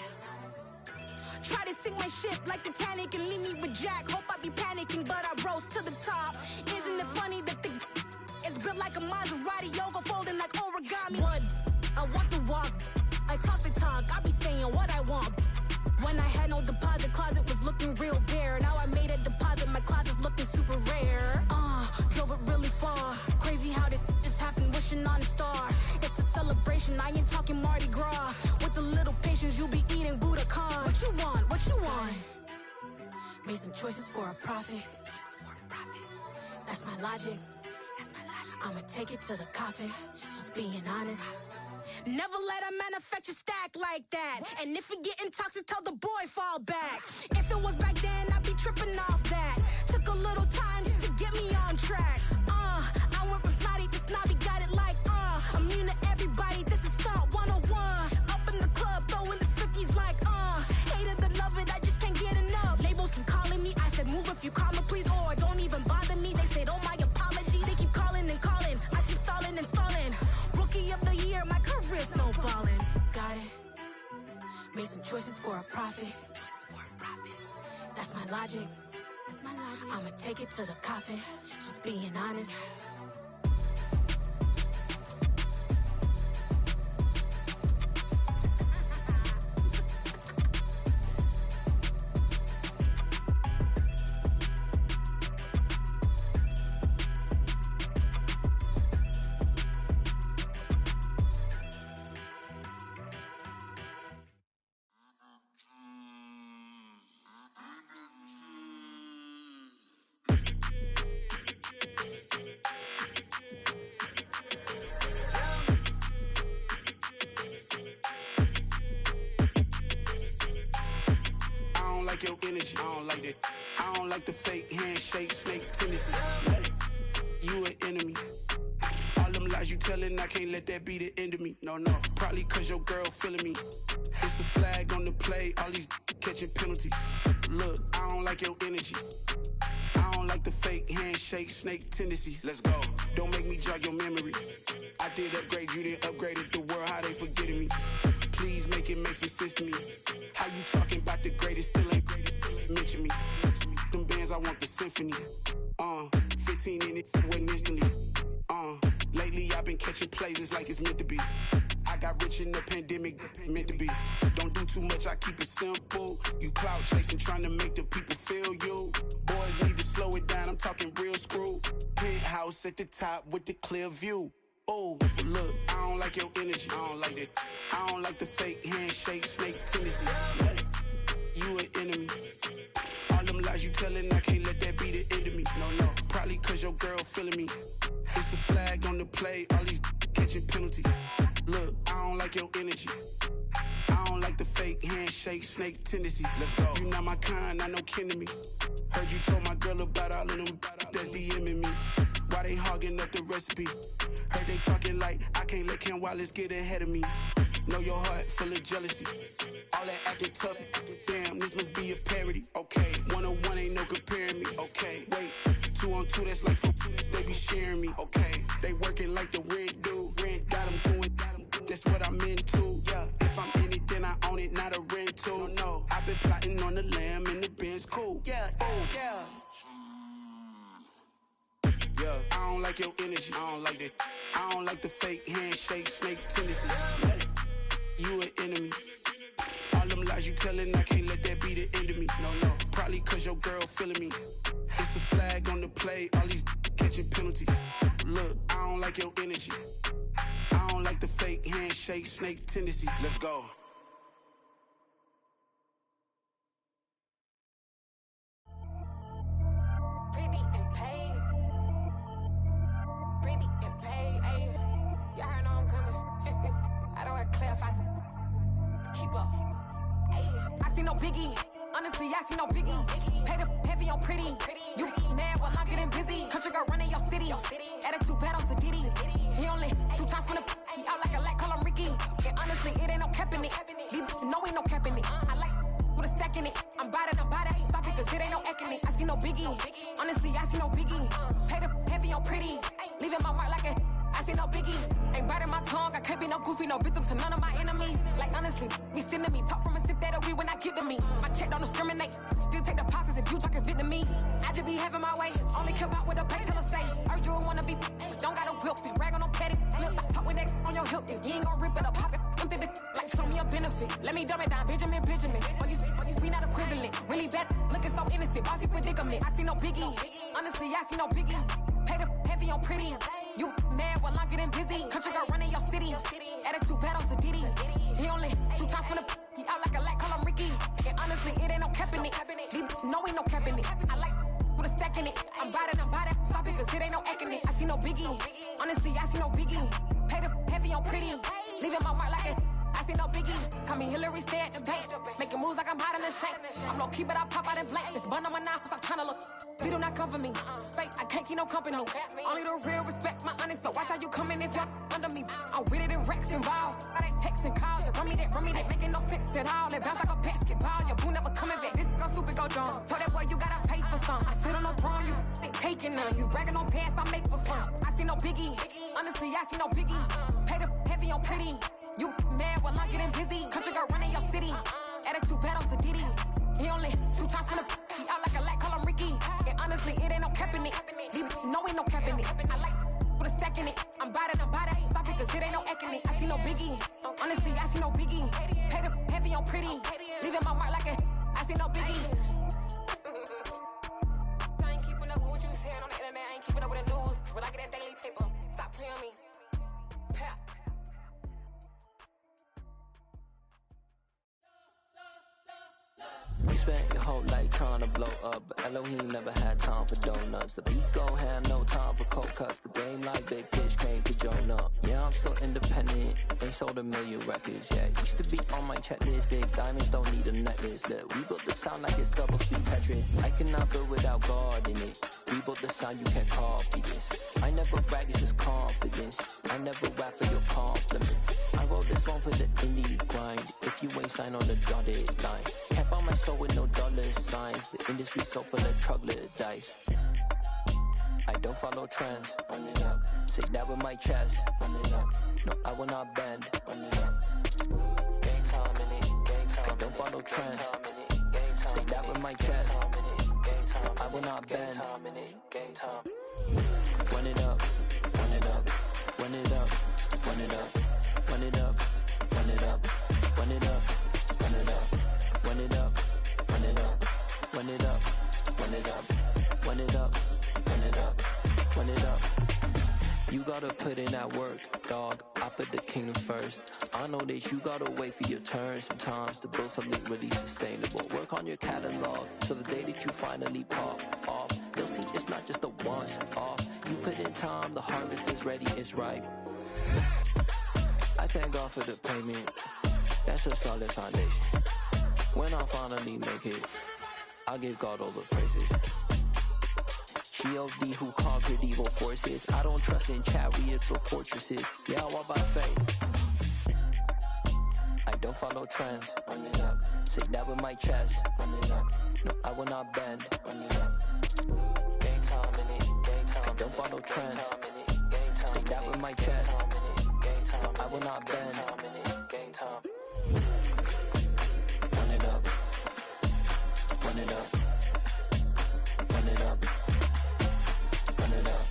Try to sink my ship like Titanic and leave me with Jack. Hope I be panicking, but I rose to the top. Isn't it funny that the is built like a Maserati, yoga folding like origami? What? I walk the walk. I talk the talk. I be saying what I want. When I had no deposit, closet was looking real bare. Now I made a deposit, my closet's looking super rare. Drove it really far. Crazy how did this happen, wishing on a star. It's a celebration, I ain't talking Mardi Gras. With a little patience, you'll be eating Budokan. What you want? What you want? Made some choices for a profit. That's my logic. I'ma take it to the coffin. Just being honest. Never let a manufacture stack like that. And if it getting toxic, tell the boy fall back. If it was back then, I'd be tripping off that. Took a little time just to get me on track. I went from snotty to snobby, got it like immune to everybody, this is stunt 101. Up in the club, throwing this 50s like hate it and love it, I just can't get enough. Labels keep calling me, I said move if you call me please, or don't even bother me. They said oh my apology, they keep calling and calling. I keep stalling and stalling. Rookie of the year, my career snowballing. Got it. Made some choices for a profit. That's my logic. I'ma take it to the coffin. Just being honest. Your energy, I don't like that. I don't like the fake handshake, snake tendency. You an enemy. All them lies you telling, I can't let that be the end of me. No, probably cause your girl feeling me. It's a flag on the play, all these catching penalties. Look, I don't like your energy. I don't like the fake handshake, snake tendency. Let's go. Don't make me jog your memory. I did upgrade you, then upgraded the world, how they forgetting me. Please make it make some sense to me. How you talking about the greatest, still ain't mention me. Them bands, I want the symphony. 15 in it, wasn't instantly. Lately I've been catching plays, it's like it's meant to be. I got rich in the pandemic, meant to be. Don't do too much, I keep it simple. You clout chasing, trying to make the people feel you. Boys need to slow it down, I'm talking real screw. Penthouse at the top with the clear view. Oh, look, I don't like your energy. I don't like that. I don't like the fake handshake, snake tendency. You an enemy. All them lies you telling, I can't let that be the end of me. No, probably cause your girl feeling me. It's a flag on the play, all these catching penalties. Look, I don't like your energy. I don't like the fake handshake, snake tendency. Let's go. You not my kind, not no kin to me. Heard you told my girl about all of them that's DMing me. Why they hogging up the recipe? Heard they talking like I can't let Ken Wallace get ahead of me. Know your heart full of jealousy. All that acting tough, damn, this must be a parody. Okay, 101 ain't no comparing me. Okay, wait, 2 on 2, that's like 4 they be sharing me. Okay, they working like the rent do. Rent got them going, that's what I'm into. Yeah, if I'm in it, then I own it, not a rental. No, I've been plotting on the lamb and the Benz cool. Yeah, I don't like your energy. I don't like that. I don't like the fake handshake, snake tendency. You an enemy. All them lies you telling, I can't let that be the end of me. No. Probably cause your girl feeling me. It's a flag on the play, all these catching penalties. Look, I don't like your energy. I don't like the fake handshake, snake tendency. Let's go. Pretty and paid. Pretty and paid, ayy. Y'all heard know I'm coming. I don't want to clarify. Keep up. Ayy. I see no biggie. Honestly, I see no biggie. Pay the heavy on pretty. You mad while I'm getting busy. Country girl running your city. Attitude bad on Sadiddy. He only 2 times from the he out like a light, call him Ricky. And honestly, it ain't no cap in it. These no ain't no cap in it. I like with a stack in it. I'm by that, ain't stop it, cause it ain't no acting it. I see no biggie. Honestly, I see no biggie. Pay the heavy on pretty. Leaving my mark like a I see no biggie. Ain't biting my tongue, I can't be no goofy, no victim to none of my enemies. Like honestly, be sending me talk from a sip that'll be when I get to me. My check don't discriminate, still take deposits if you talking Vietnamese. I just be having my way, only come out with a pay till I say. Urge you wanna be, don't gotta whip it, rag on no petty. Lips, I talk with that on your hip, if you ain't gon' rip it up, pop it. I'm thinking like show me a benefit. Let me dumb it down, Benjamin. For you, we not equivalent. Really bad, looking so innocent, bossy predicament. I see no biggie, honestly, I see no biggie. Pay the heavy on pretty. You mad while I'm getting busy. Country girl running your city. Attitude bad on Sadiddy. He only 2 times from the he out like a light, call him Ricky. And honestly, it ain't no cap in it. No ain't no cap in it. I like with a stack in it. I'm by that, stop it, cause it ain't no acting it. I see no biggie. Honestly, I see no biggie. Pay the heavy on pretty. Leaving my mark like a I see no biggie. Call me Hillary, stay at the bank. Making moves like I'm hiding in shape. I'm low key, but I pop out in blank. This bun on my knife, stop trying to look. They do not cover me. Fake, I can't keep no company. Only the real respect my honest. So watch how you coming if you're under me. I'm with it and Rex involved. All they texting calls, just run me that, making no sense at all. They bounce like a basketball. Your boo never coming back. This go stupid, go dumb. Told that boy you gotta pay for some. I sit on the throne, you ain't taking none. You bragging on pants, I make for fun. I see no biggie. Honestly, I see no biggie. Pay the heavy on pretty. You mad while I'm getting busy. Country girl running your city. Attitude bad on Sadiddy. He only 2 times from the he out like a light, call him Ricky. And honestly, it ain't no cap in it. No ain't no cap in it. I like with a stack in it. I'm by that, ain't stop it, cause it ain't no acting it. I see no biggie. Honestly, I see no biggie. Pay the heavy on pretty. Leaving my mark like a I see no biggie. I ain't keeping up with what you saying on the internet. I ain't keeping up with the news. When I get that daily paper, stop playing me. Pap. You spent your whole life trying to blow up, but Elohim never had time for donuts. The beat go ham, no time for cold cuts. The game like big pitch came to Jonah. Yeah, I'm still independent. They sold 1 million records. Yeah, used to be on my checklist. Big diamonds don't need a necklace. Look, we built the sound like it's double speed Tetris. I cannot build without God in it. We built the sound, you can't copy this. I never brag, it's just confidence. I never rap for your compliments. I wrote this one for the indie grind. If you ain't signed on the dotted line, can't buy my soul with no dollar signs. The industry so full of troglodytes. I don't follow trends. Run it up. Say that with my chest. Run it up. No, I will not bend. Run it up. Gang time in it. Gang time. I don't follow trends. Say that with my chest. No, I will not bend. Gang time. Run it up. Run it up. Run it up. Run it up. Run it up. Run it up. Run it up. Run it up. Run it up. Run it up. Run it up. Run it up. Run it up. Run it up. Run it up. You gotta put in that work, dog. I put the kingdom first. I know that you gotta wait for your turn sometimes to build something really sustainable. Work on your catalog, so the day that you finally pop off, you'll see it's not just a once off. You put in time, the harvest is ready, it's ripe. I thank God for the payment. That's a solid foundation. When I finally make it, I'll give God all the praises. G.O.D. who conquered evil forces. I don't trust in chariots or fortresses. Yeah, I walk by faith. I don't follow trends. Run it up. Say that with my chest. Run it up. No, I will not bend. Run it up. Gang time in it. Gang time. I don't follow trends. Say that with my chest. No, I will not bend. Gang time. Run it up. Run it up. Run it up. Run it up.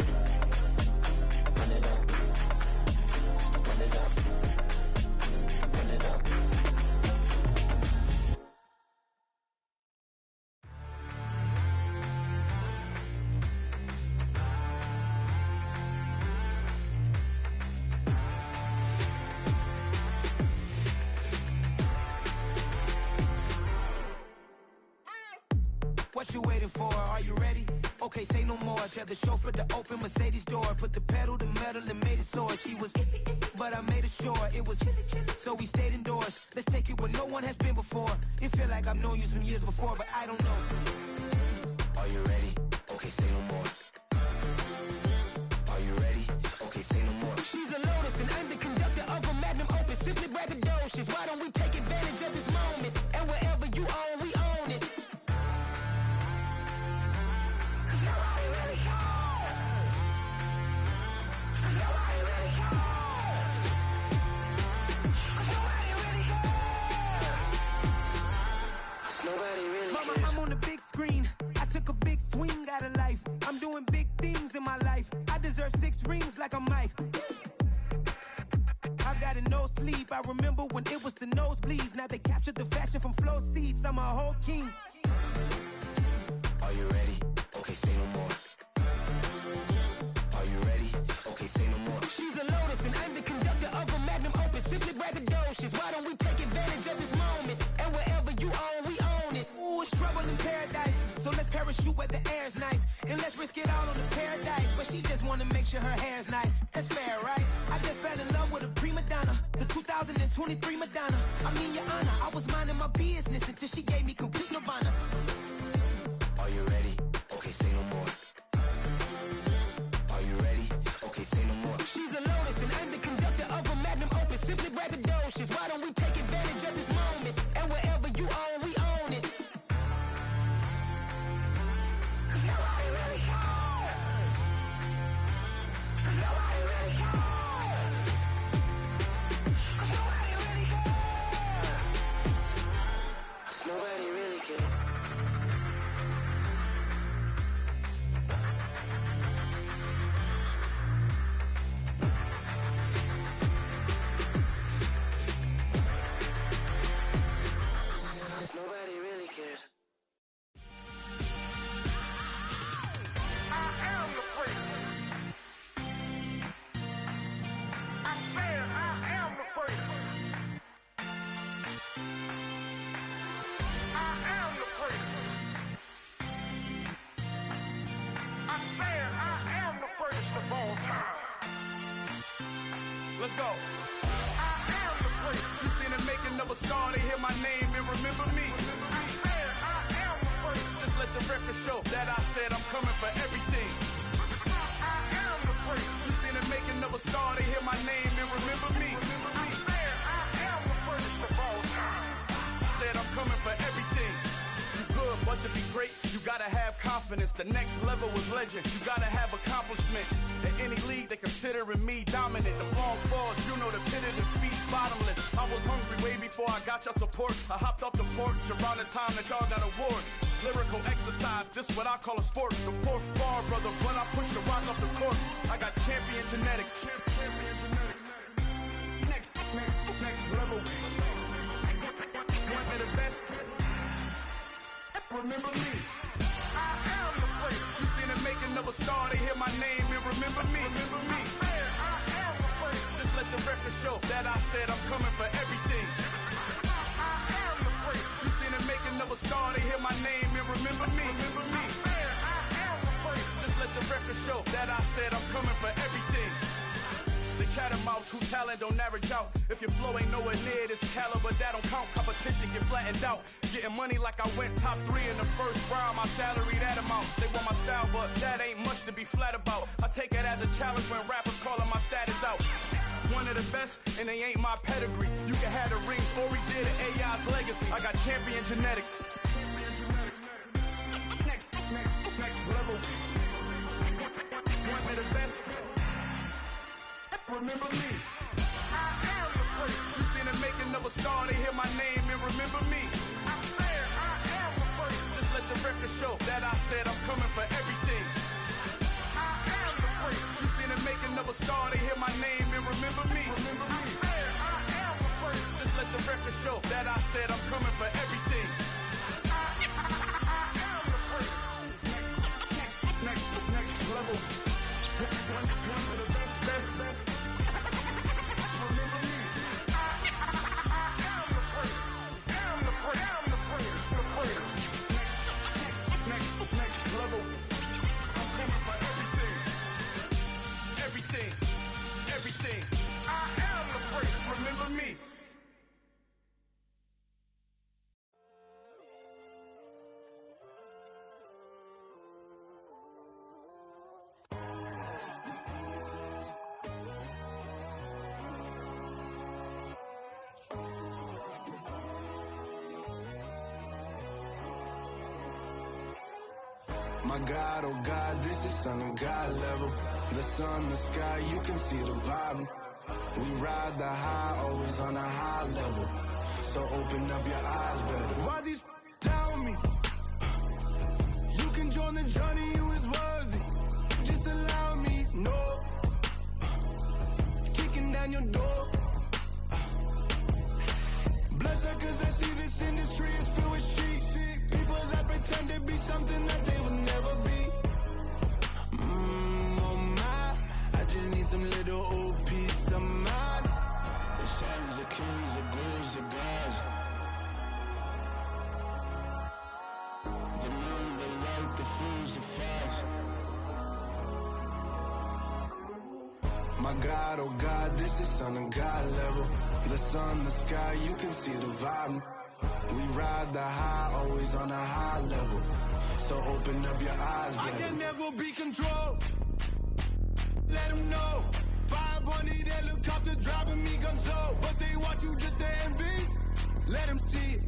waiting for. Are you ready? Okay, say no more. Tell the chauffeur to open Mercedes door. Put the pedal to metal and made it soar. She was, but I made it sure it was. So we stayed indoors. Let's take it where no one has been before. It feel like I've known you some years before, but I don't know. Are you ready? Okay, say no more. Are you ready? Okay, say no more. She's a Lotus and I'm the conductor of a magnum opus. Simply braggadocious. Why don't we take advantage of this moment? And wherever you own, we own it. Mama, I'm on the big screen. I took a big swing out of life. I'm doing big things in my life. I deserve 6 rings like I'm Mike. I've got no sleep. I remember when it was the nosebleeds. Now they captured the fashion from flow seats. I'm a whole king. Are you ready? Okay, say no more. Are you ready? Okay, say no more. She's a Lotus and I'm the conductor of a magnum opus. Simply braggadocious. Why don't we take advantage of this moment? And wherever you own, we own it. Ooh, it's trouble in paradise. So let's parachute where the air's nice. And let's risk it all on the paradise. But she just wanna make sure her hair's nice. That's fair, right? I just fell in love with a prima donna. The 2023 Madonna. I mean, your honor, I was minding my business until she gave me complete nirvana. Are you ready? Okay, say no more. Are you ready? Okay, say no more. She's a Lotus and I'm the conductor of a magnum opus. Simply braggadocious. Why don't we take advantage of this moment? And wherever you own, we own it. Nobody really cares. Nobody really cares. I am the freak. I said I am the freak. I am the freak. I said I am the freakest of all time. Let's go. I am the freak. You seen the making of a star, they hear my name and remember me. I said I am the freak. Just let the record show that I said I'm coming for everything. I am the freak. You seen the making of a star, they hear my name and remember me. I said I am the freakest of all time. Said I'm coming for everything. You good, but to be great, you gotta have confidence. The next level was legend. You gotta have accomplishments. In any league, they considering me dominant. The long falls, you know the pit of defeat, bottomless. I was hungry way before I got your support. I hopped off the porch around the time that y'all got awards. Lyrical exercise, this what I call a sport. The 4th bar, brother, when I push the rock off the court. I got champion genetics. Champion genetics. Next level. One of the best. Remember me. I am the freak. You seen the making of a star, they hear my name and remember me. Remember me. I said I am the freak. Just let the record show that I said I'm coming for everything. I am the freak. You seen the making of a star, they hear my name and remember me. Remember me. I said I am the freak. Just let the record show that I said I'm coming for everything. The chattermouths who talent don't average out. If your flow ain't nowhere near this caliber, that don't count. Competition get flattened out. Getting money like I went top 3 in the first round. My salary that amount. They want my style, but that ain't much to be flat about. I take it as a challenge when rappers calling my status out. One of the best, and they ain't my pedigree. You can have the rings, or we did it, AI's legacy. I got champion genetics. Next level. One of the best. Remember me. I am the freak. You seen the making of a star, they hear my name and remember me. I said I am the freak. Just let the record show that I said I'm coming for everything. I am the freak. You seen the making of a star, they hear my name and remember me. Remember me. I said I am the freak. Just let the record show that I said I'm coming for everything. I am the freak. Next level. One of the best. Remember me. I am the freak. I am the freak. I am the freak. The freak. Next My God, oh God, this is Son of God level. The sun, the sky, you can see the vibe. We ride the high, always on a high level. So open up your eyes better. Why these tell me? You can join the journey, you is worthy. Just allow me, no. Kicking down your door. Bloodsuckers, I see this industry is filled with shit. People that pretend to be something that they will never be. Oh my, I just need some little old peace of mind. The sons, the kings, the gurus, the gods. The moon, the light, the fools, the facts. My God, oh God, this is Son of God level. The sun, the sky, you can see the vibe. We ride the high, always on a high level. So open up your eyes, baby. I can never be controlled. Let them know. 500 helicopters driving me gonzo. But they want you just to envy. Let them see it.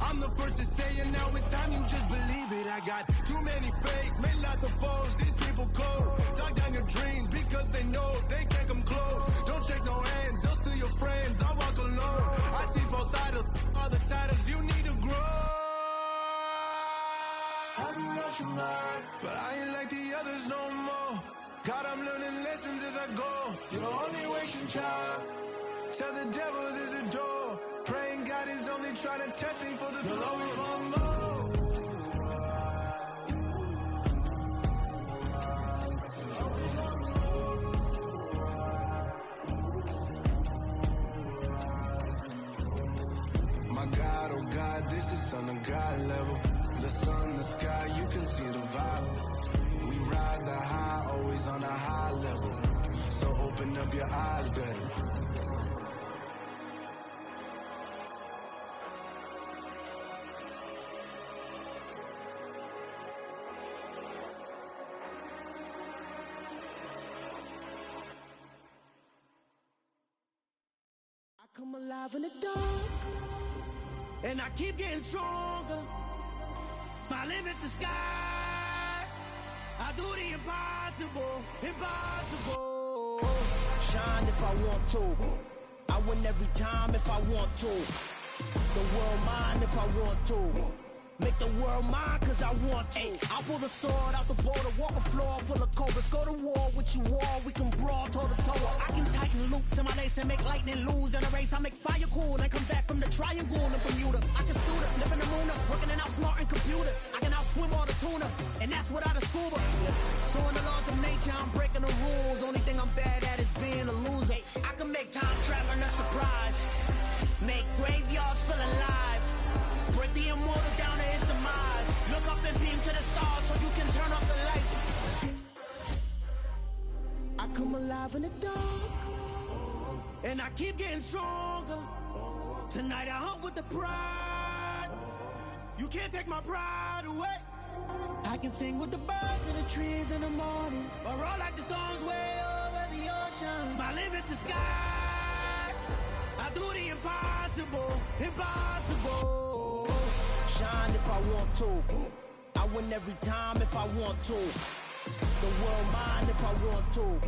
I'm the first to say it, now it's time you just believe it. I got too many fakes, made lots of foes. These people cold. Talk down your dreams because they know they can't come close. Don't shake no hands, those to your friends. I walk alone. I see false idols, other titles. You need to grow. Have you lost your mind? But I ain't like the others no more. God, I'm learning lessons as I go. You're only wasting time. Tell the devil there's a door. Praying God is only trying to touch me for the throne. You'll always want more. My God, oh God, this is Son of God level. The sun, the sky, you can see the vibe. We ride the high, always on a high level. So open up your eyes better. Come alive in the dark, and I keep getting stronger. My limit's the sky. I do the impossible, impossible. Shine if I want to. I win every time if I want to. The world mine if I want to. Make the world mine cause I want to. I'll pull the sword out the border, walk a floor full of cobras. Go to war with you all, we can brawl toe to toe. I can tighten loops in my lace and make lightning lose in a race. I make fire cool and come back from the triangle in Bermuda. I can suit up, live in the moon up, working and outsmarting computers. I can outswim all the tuna, and that's without a scuba. So in the laws of nature, I'm breaking the rules. Only thing I'm bad at is being a loser. I can make time traveling a surprise. Make graveyards feel alive. Break the immortal down to his demise. Look up and beam to the stars so you can turn off the lights. I come alive in the dark, and I keep getting stronger. Tonight I hunt with the pride. You can't take my pride away. I can sing with the birds and the trees in the morning, or roll like the storms way over the ocean. My limit's the sky. I do the impossible, impossible. Shine if I want to. I win every time if I want to. The world mine if I want to.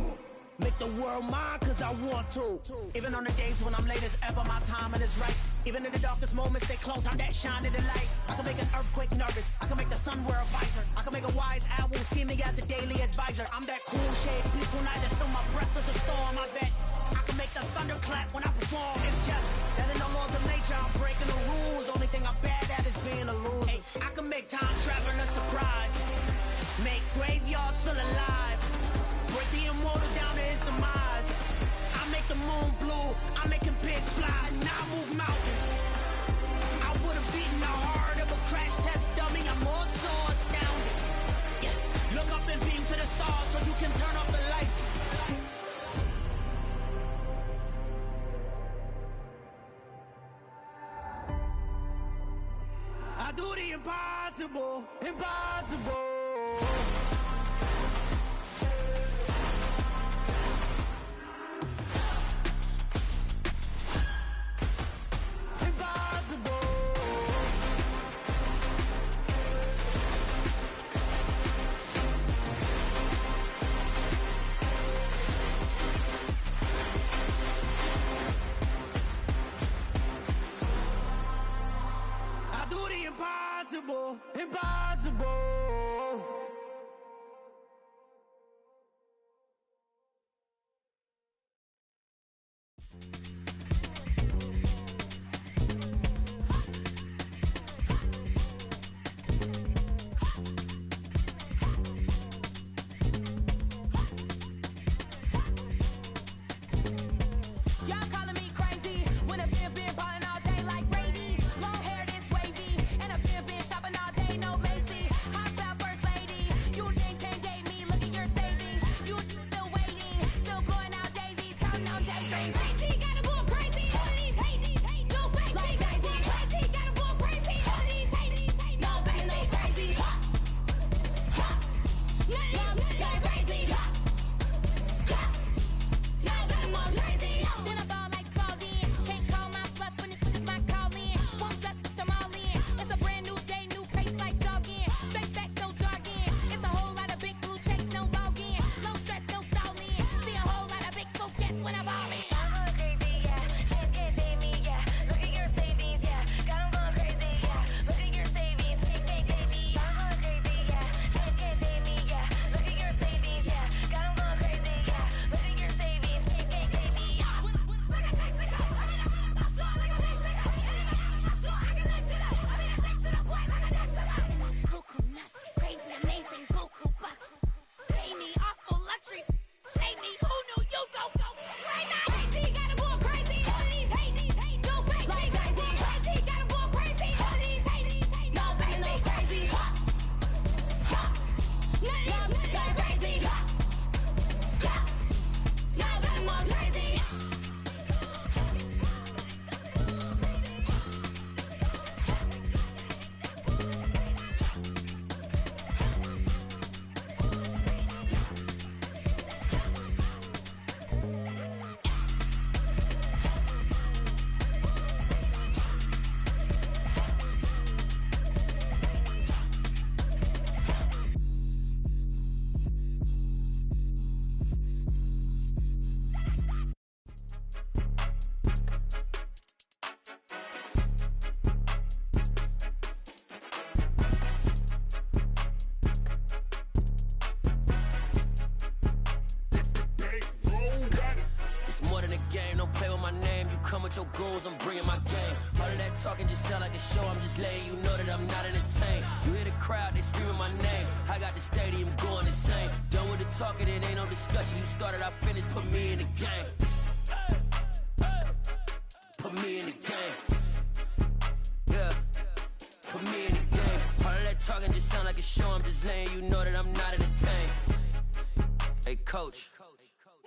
Make the world mine cause I want to. Even on the days when I'm late as ever, my timing is right. Even in the darkest moments, stay close, I'm that shining the light. I can make an earthquake nervous, I can make the sun wear a visor. I can make a wise owl see me as a daily advisor. I'm that cool shade, peaceful night, that's still my breath is a storm, I bet. I can make the thunder clap when I perform. It's just that in the laws of nature, I'm breaking the rules. Only thing I'm bad at is being a loser. Hey, I can make time traveling a surprise. Make graveyards feel alive. Break the immortal down to his demise. I make the moon blue, I'm making pigs fly. Now I move mountains. I would've beaten the heart of a crash test dummy. I'm more so astounded. Yeah. Look up and beam to the stars so you can turn off the lights. I do the impossible, impossible. Y'all calling me crazy when I've been ballin' all day like Brady. Long hair this wavy, and I've been shopping all day, no Macy. Hop out first lady, you think can't date me? Look at your savings, you still waiting, still blowing out daisies, counting on daydreams. Crazy, gotta go crazy. All of these hazy, no baby. Like crazy, crazy, gotta go crazy. All of these hazy, no baby, no crazy. None of them go crazy. Y'all better go crazy. Then I ball like Spalding. Can't call my bluff when it's my calling. Won't duck them all in. It's a brand new day, new pace like jogging. Straight facts, no jargon. It's a whole lot of big blue checks, no login. Low stress, no stalling. See a whole lot of big forgets when I ball in. I'm going crazy, yeah. Can't date me, yeah. Look at your savings, yeah. Got 'em going crazy, yeah. Look at your savings, can't date me. I'm going crazy, yeah. Can't date me, yeah. Look at your savings, yeah. Got 'em going crazy, yeah. Look at your savings, can't date me. Cuckoo nuts, crazy, amazing, buku bucks. Pay me awful luxury. Say me, who knew you don't go crazy? Crazy, gotta go crazy. All of these hate, no baby. Like crazy, crazy, gotta go crazy. All of these hate, no baby, no crazy. None of them go crazy. Y'all better go crazy. It's more than a game, don't play with my name. You come with your goons, I'm bringing my game. All of that talking just sound like a show, I'm just letting you know that I'm not entertained. You hear the crowd, they screaming my name. I got the stadium going insane. Done with the talking, it ain't no discussion. You started, I finished, put me in the game. Put me in the game. Yeah, put me in the game. All of that talking just sound like a show, I'm just letting you know that I'm not entertained. Hey, coach.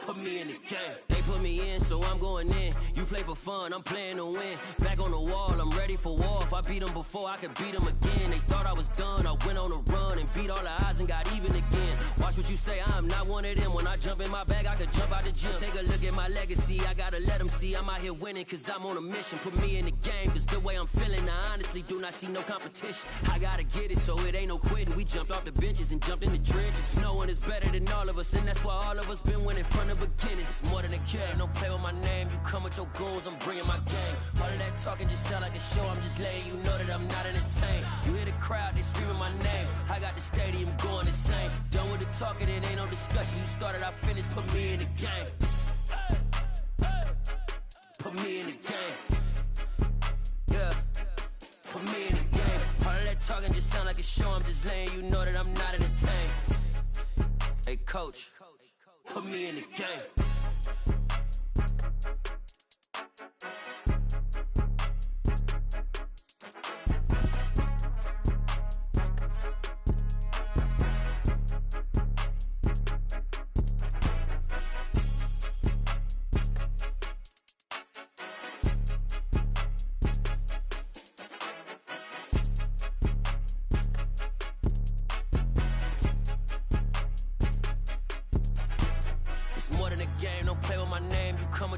Put me in the game. They put me in, so I'm going in. You play for fun, I'm playing to win. Back on the wall, I'm ready for war. If I beat them before, I could beat them again. They thought I was done, I went on a run and beat all the odds and got even again. Watch what you say, I'm not one of them. When I jump in my bag, I could jump out the gym. Take a look at my legacy, I gotta let them see I'm out here winning, cause I'm on a mission. Put me in the game, cause the way I'm feeling, I honestly do not see no competition. I gotta get it, so it ain't no quitting. We jumped off the benches and jumped in the trenches. No one is better than all of us, and that's why all of us been winning from the beginning. It's more than a game, don't play with my name. You come with your goons, I'm bringing my game. All of that talking just sound like a show, I'm just letting you know that I'm not entertained. You hear the crowd, they screaming my name. I got the stadium going insane. Done with the talking, it ain't no discussion. You started, I finished, put me in the game. Put me in the game. Yeah, put me in the game. All of that talking just sound like a show, I'm just letting you know that I'm not entertained. Hey, coach, put me in the game.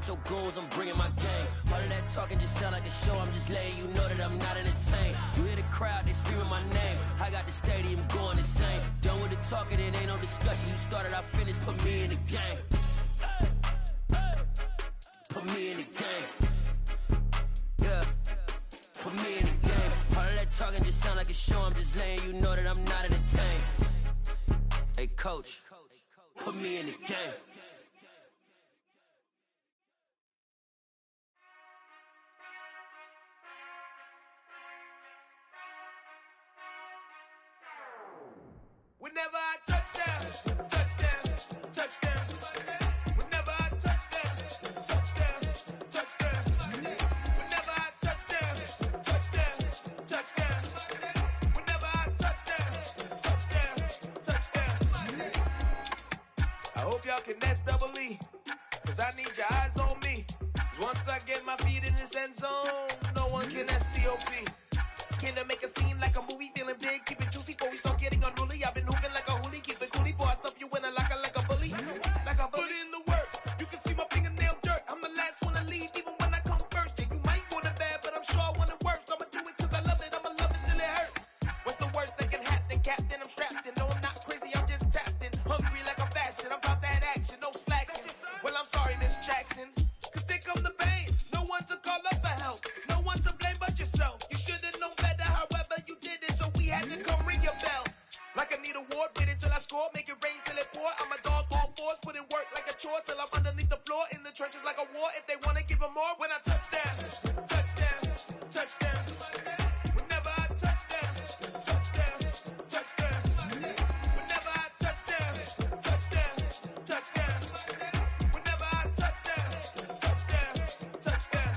Your goons, I'm bringing my game. All of that talking just sound like a show, I'm just letting you know that I'm not entertained. You hear the crowd, they screaming my name. I got the stadium going insane. Done with the talking, it ain't no discussion. You started, I finished, put me in the game. Put me in the game. Yeah, put me in the game. All of that talking just sound like a show, I'm just letting you know that I'm not entertained. Hey, coach, put me in the game. y'all can nest double E. Cause I need your eyes on me. Cause once I get my feet in this end zone, no one can STOP. Can I make a scene like a movie? Feeling big, keep it juicy before we start getting unruly. I've been hooping like a hoolie, keep it coolie before I stuff you in a locker like a bully. Like a bully. Put in the work, you can see my fingernail dirt. I'm the last one to leave, even when I come first. Yeah, you might want it bad, but I'm sure I want it worse. I'ma do it cause I love it, I'ma love it till it hurts. What's the worst that can happen? Captain, I'm strapped in. No, I'm not crazy, I'm just tapped in. Hungry like I'm fasting, I'm about that action, no slacking. Well, I'm sorry, Miss Jackson. Cause here come the pain. No one to call up for help. No one to blame but yourself. You should've known better, however you did it. So we had to come ring your bell. Like I need a ward, wait until I score. Make it rain till it pour. I'm a dog on fours, put in work like a chore. Till I'm underneath the floor, in the trenches like a war. If they wanna give them more, when I touch down, touchdown, touchdown. Whenever I touch down, touchdown, touchdown. Whenever I touch down, touchdown, touchdown. Whenever I touch down, touchdown, touchdown.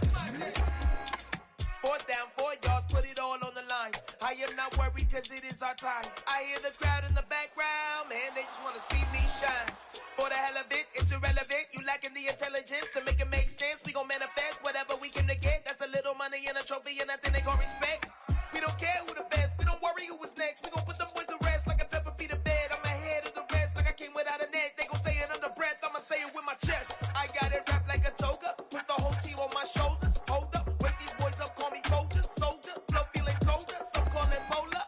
4th down, 4 yards, put it all on the line. I am not worried cause it is our time. I hear the crowd in the background, man, they just wanna see me shine. For the hell of it, it's irrelevant. You lacking the intelligence to make it make sense. We gon' manifest whatever we came to get. That's a little money and a trophy and nothing they gon' respect. We don't care who the best, we don't worry who was next. We gon' put them boys to rest like a temper feet of bed. I'm ahead of the rest like I came without a net. They gon' say it under breath, I'ma say it with my chest. I got it wrapped like a toga, put the whole team on my shoulders. Hold up, wake these boys up, call me Folger, soldier. Flow feeling colder, some call it polar.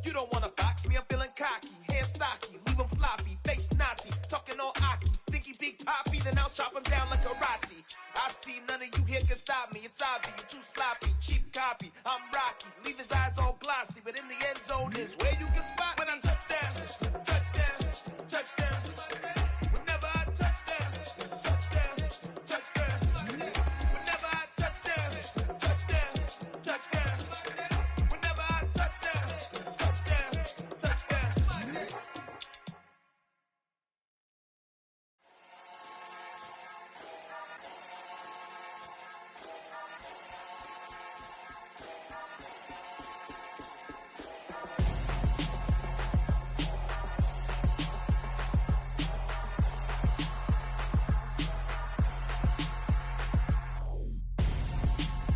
You don't wanna box me, I'm feeling cocky. Hair stocky, leave him floppy, face naughty. Talking all aki, think he big poppy, then I'll chop him down like karate. I see none of you here can stop me. It's obvious, you too sloppy, cheap copy. I'm Rocky, leave his eyes all glossy, but in the end zone is where you can spot when I touch down, touchdown, touchdown. Whenever I touch down, touchdown, touchdown. Whenever I touch down, touchdown, touchdown. Whenever I touch down, touchdown, touchdown.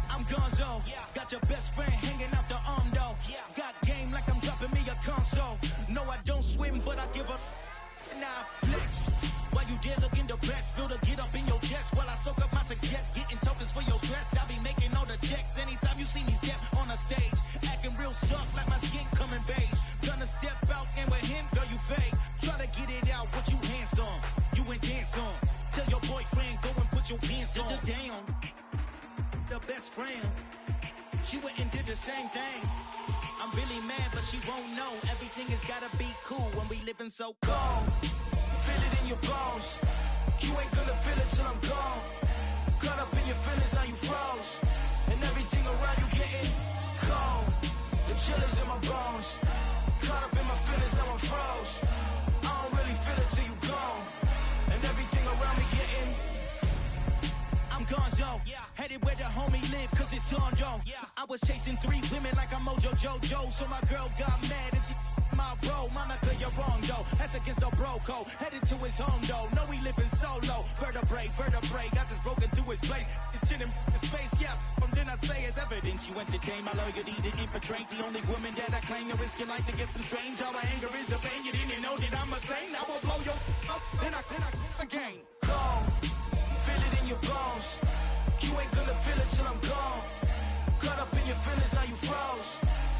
I'm Gonzo, got your best friend hanging out the arm though. Got game like I'm dropping me a console. No, I don't swim, but I give a and I flex. While you there looking the best, feel the get up in your chest while I soak up my success, getting tokens for your stress. I be making all the checks anytime you see me step on a stage, acting real suck like my skin coming beige. Gonna step out and with him, girl, you fake. Try to get it out, what you hands on, you and dance on. Tell your boyfriend go and put your pants on. Down. The best friend, she went and did the same thing. I'm really mad, but she won't know. Everything has gotta be cool when we living so cold. Feel it in your bones. You ain't gonna feel it till I'm gone. Caught up in your feelings, now you froze. And everything around you getting cold. The chill is in my bones. Caught up in my feelings, now I'm froze. I don't really feel it till you gone. And everything around me getting I'm Gonzo, headed where the homie live, cause it's on, yo. I was chasing 3 women like I'm Mojo Jojo, so my girl got mad and she my bro. Monica, you're wrong, though. That's against a bro code. Headed to his home, though. No, he living solo. Vertebrae, got just broken to his place. It's chin in his face, yeah. From then I say it's evidence. You entertain my loyalty to infiltrate. The only woman that I claim to risk your life to get some strange. All my anger is a pain. You didn't know that I'm a saint. I will blow your up, then I again. Gone. Feel it in your bones. You ain't gonna feel it till I'm gone. Caught up in your feelings, now you froze.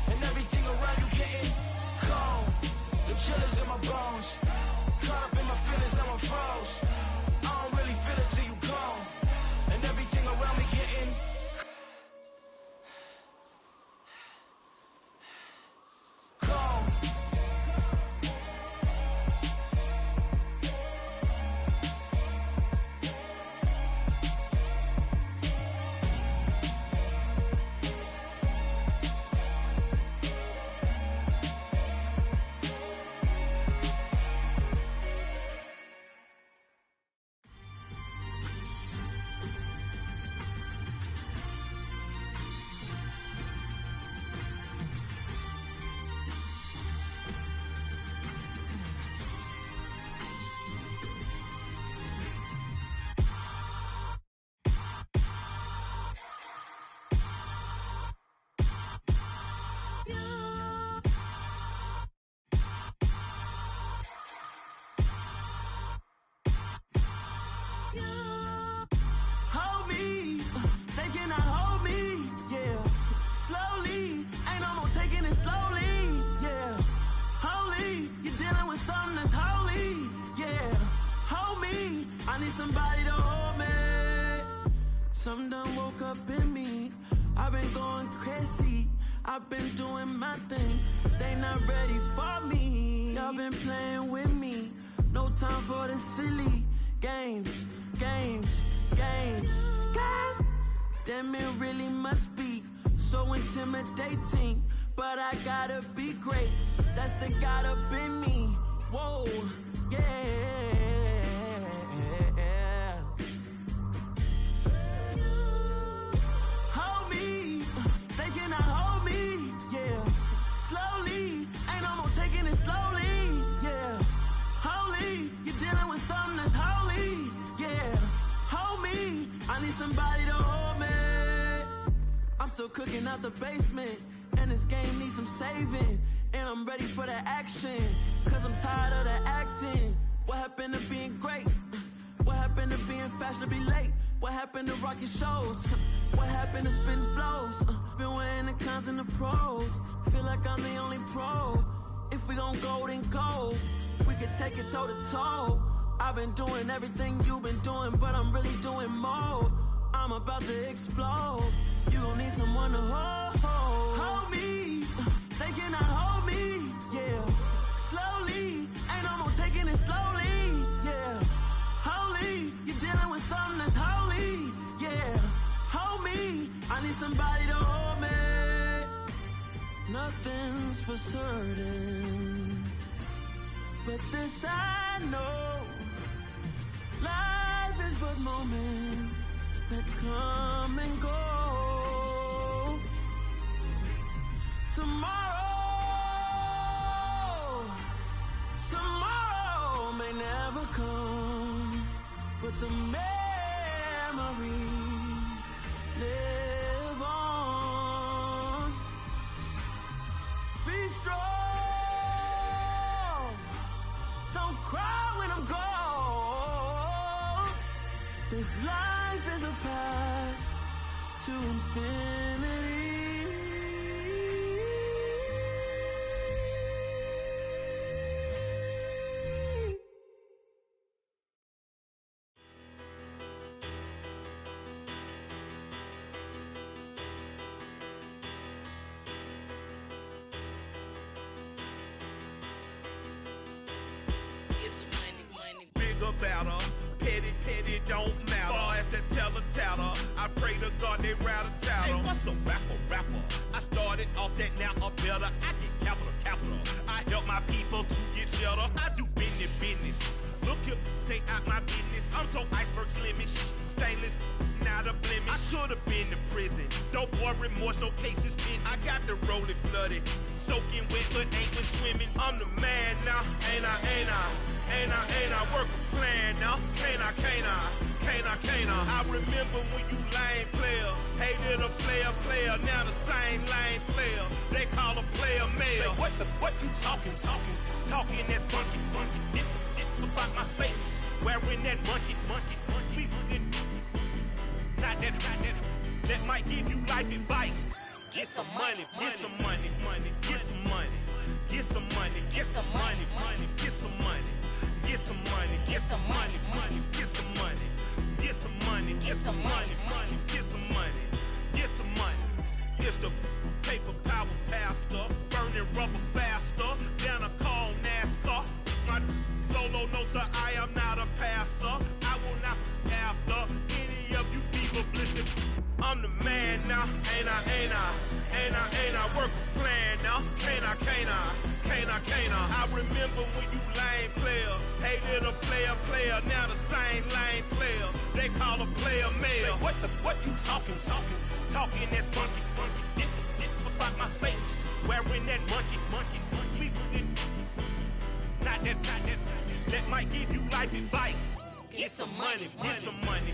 And everything around you getting cold. The chill is in my bones. Caught up in my feelings, now I'm froze. I don't really feel it till you gone. And everything around me getting cold. I need somebody to hold me. Something done woke up in me. I've been going crazy. I've been doing my thing. They not ready for me. Y'all been playing with me. No time for the silly games. Damn, it really must be so intimidating. But I gotta be great. That's the God up in me. Whoa, yeah. Hold me, they cannot hold me, yeah. Slowly, ain't no more taking it slowly, yeah. Holy, you're dealing with something that's holy, yeah. Hold me, I need somebody to hold me. I'm still cooking out the basement, and this game needs some saving. And I'm ready for the action, cause I'm tired of the acting. What happened to being great? What happened to being fashionably late? What happened to rocking shows? What happened to spin flows? Been weighing the cons and the pros. Feel like I'm the only pro. If we gon' go, then go. We could take it toe to toe. I've been doing everything you've been doing, but I'm really doing more. I'm about to explode. You gon' need someone to hold me. They cannot hold me, yeah. Slowly, ain't no more taking it slowly, yeah. Holy, you're dealing with something that's holy, yeah. Hold me, I need somebody to hold me. Nothing's for certain, but this I know. Life is but moments that come and go. Tomorrow may never come, but the memories live on. Be strong, don't cry when I'm gone. This life is a path to infinity. Battle, petty don't matter. Far as the teller, I pray to God they rattle tattle. Hey, what's a rapper? I started off that, now I'm better. I get capital. I help my people to get cheddar. I do business. Look here, stay out my business. I'm so iceberg slimish, stainless, not a blemish. I should've been to prison. Don't boy remorse, no cases pinned. I got the rolling flooded, soaking wet, but ain't been swimming. I'm the man now, ain't I? Work a plan now, can't I? I remember when you lame player, hated a player, now the same lame player. They call a player mayor. Say, what you talking that funky, get about my face, wearing that monkey. Not that might give you life advice. Get some money. It's the paper power pastor, burning rubber faster than a call NASCAR. My solo knows that I am not a passer. I will not after any of you fever blistered. I'm the man now, ain't I? Work a plan now, can't I? I remember when you lame player, hated a player, now the same lame player. They call a player mayor. Say, what you talking that funky, get about my face, wearing that monkey. Not that might give you life advice. Get some money. Get some money.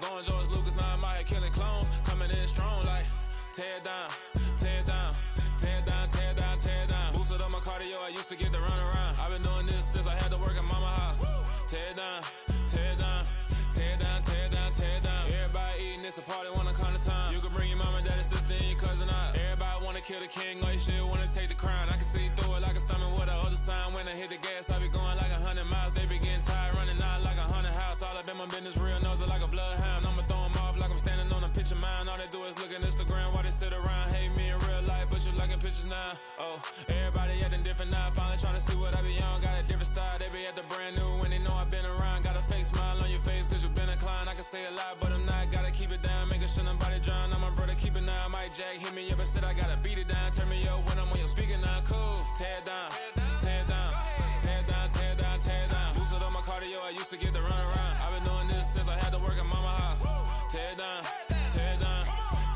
Going George Lucas, now I'm out here killing clones. Coming in strong like, tear it down, tear it down, tear it down, tear it down, tear it down. Boosted up my cardio, I used to get to run around. I've been doing this since I had to work at mama house. Tear it down, tear it down, tear it down, tear it down, tear it down. Everybody eating, it's a party, wanna come to time. You can bring your mama, daddy, sister, and your cousin out. Everybody wanna kill the king, or you shit wanna take the crown. I can see through it like a stomach with a other sign. When I hit the gas, I be going like 100 miles. They be getting tired, running out like 100 house. All up in my business, real nose it like a bloodhound. I'ma throw them off like I'm standing on a picture mine. All they do is look at Instagram while they sit around. Hate me in real life, but you liking pictures now. Oh, everybody acting different now. Finally trying to see what I be on. Got a different style, they be at the brand new when they know I've been around. Got a fake smile on your face cause you been inclined. I can say a lot, but I'm not. Gotta keep it down, making sure nobody drown. I'm my brother, keep it now. Mike Jack hit me up and said I gotta beat it down. Turn me up when I'm on your speaker now. Cool, tear it down, tear it down, tear it down, tear it down, tear it down. Boosted up my cardio, I used to get to run around. I've been doing this since I had to work at mama house. Tear it down, tear it down,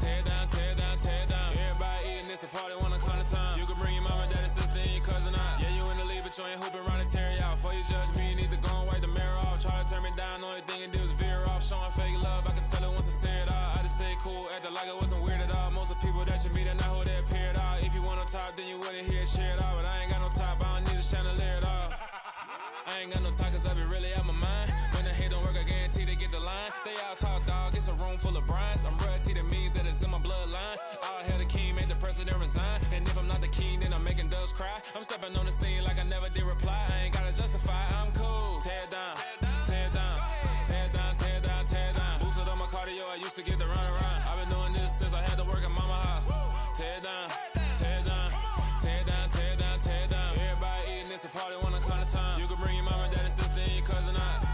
tear it down, tear it down, tear it down. Everybody eating, it's a party, wanna come to time. You can bring your mama, daddy, sister, and your cousin out. Yeah, you in the league, but you ain't hooping around and tear it out. Before you judge me, you need to go and wipe the mirror off. Try to turn me down, only thing you do is veer off. Showing fake love, I can tell it once I say it all. I just stay cool, acting like it wasn't weird at all. Most of the people that you meet are not who they appear at all. If you want on top, then you wouldn't hear it cheer at all. But I ain't got no top, I don't need a chandelier at all. I ain't got no talk cause I be really out my mind. When the hate don't work, I guarantee they get the line. They all talk dog, it's a room full of brines. I'm royalty, that means that it's in my bloodline. All hail the king, made the president resign. And if I'm not the king, then I'm making doves cry. I'm stepping on the scene like I never did reply. I ain't gotta justify, I'm cool. Tear it down, tear it down, tear it down, tear it down, tear it down. Boosted up my cardio, I used to get to run around. I've been doing this since I had to work at mama house. Tear it down, tear it down, tear it down, tear it down, tear it down. Everybody eating, it's a party, wanna come to time. You can bring your mama, daddy, sister, and your cousin out.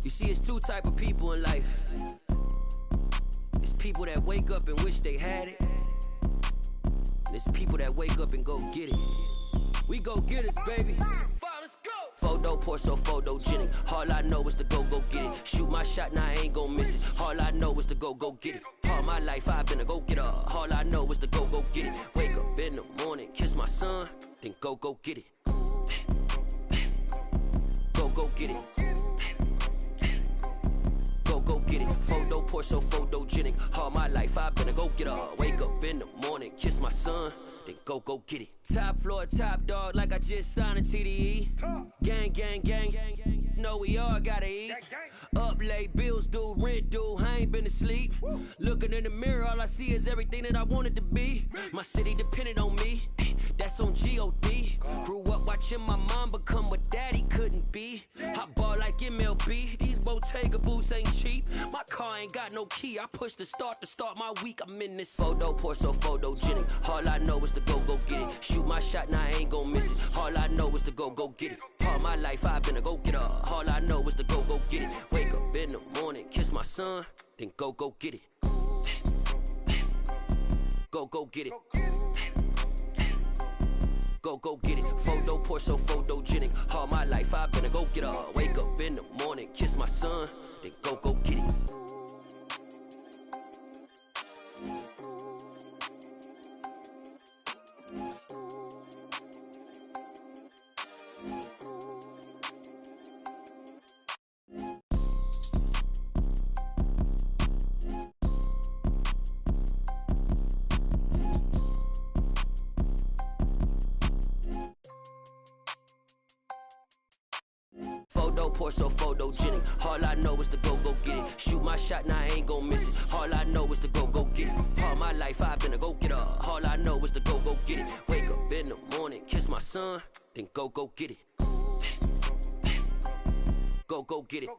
You see, it's two type of people in life. It's people that wake up and wish they had it. And it's people that wake up and go get it. We go get it, baby. Photo pour so photogenic. All I know is to go get it. Shoot my shot, now I ain't gon' miss it. All I know is to go get it. All my life I've been a go getter. All I know is to go get it. Wake up in the morning, kiss my son, then go get it. Go get it. Go get it. Photo pour so photogenic. All my life I've been a go getter. Wake up in the morning, kiss my son, then go get it. Top floor, top dog, like I just signed a TDE. Gang, gang, gang. Know we all gotta eat. Up late, bills due, rent due, I ain't been asleep. Looking in the mirror, all I see is everything that I wanted to be. My city depended on me, that's on G.O.D. Grew up watching my mom become what daddy couldn't be. I ball like MLB, these Bottega boots ain't cheap. My car ain't got no key, I push the start to start my week. I'm in this photo pour so photogenic. All I know is to go get it. Shoot my shot, now I ain't gon' miss it. All I know is to go get it. All my life I've been a go getter. All I know is to go get it. Wake up in the morning, kiss my son, then go get it. Go get it. Go get it. Photo pour so photogenic. All my life I've been a go getter. Wake up in the morning, kiss my son, then go get it. Photo poor, so photogenic. All I know is to go get it. Shoot my shot, now I ain't gon' miss it. All I know is to go get it. All my life I've been a go-getter. All I know is to go get it. Wake up in the morning, kiss my son, then go get it. Go get it.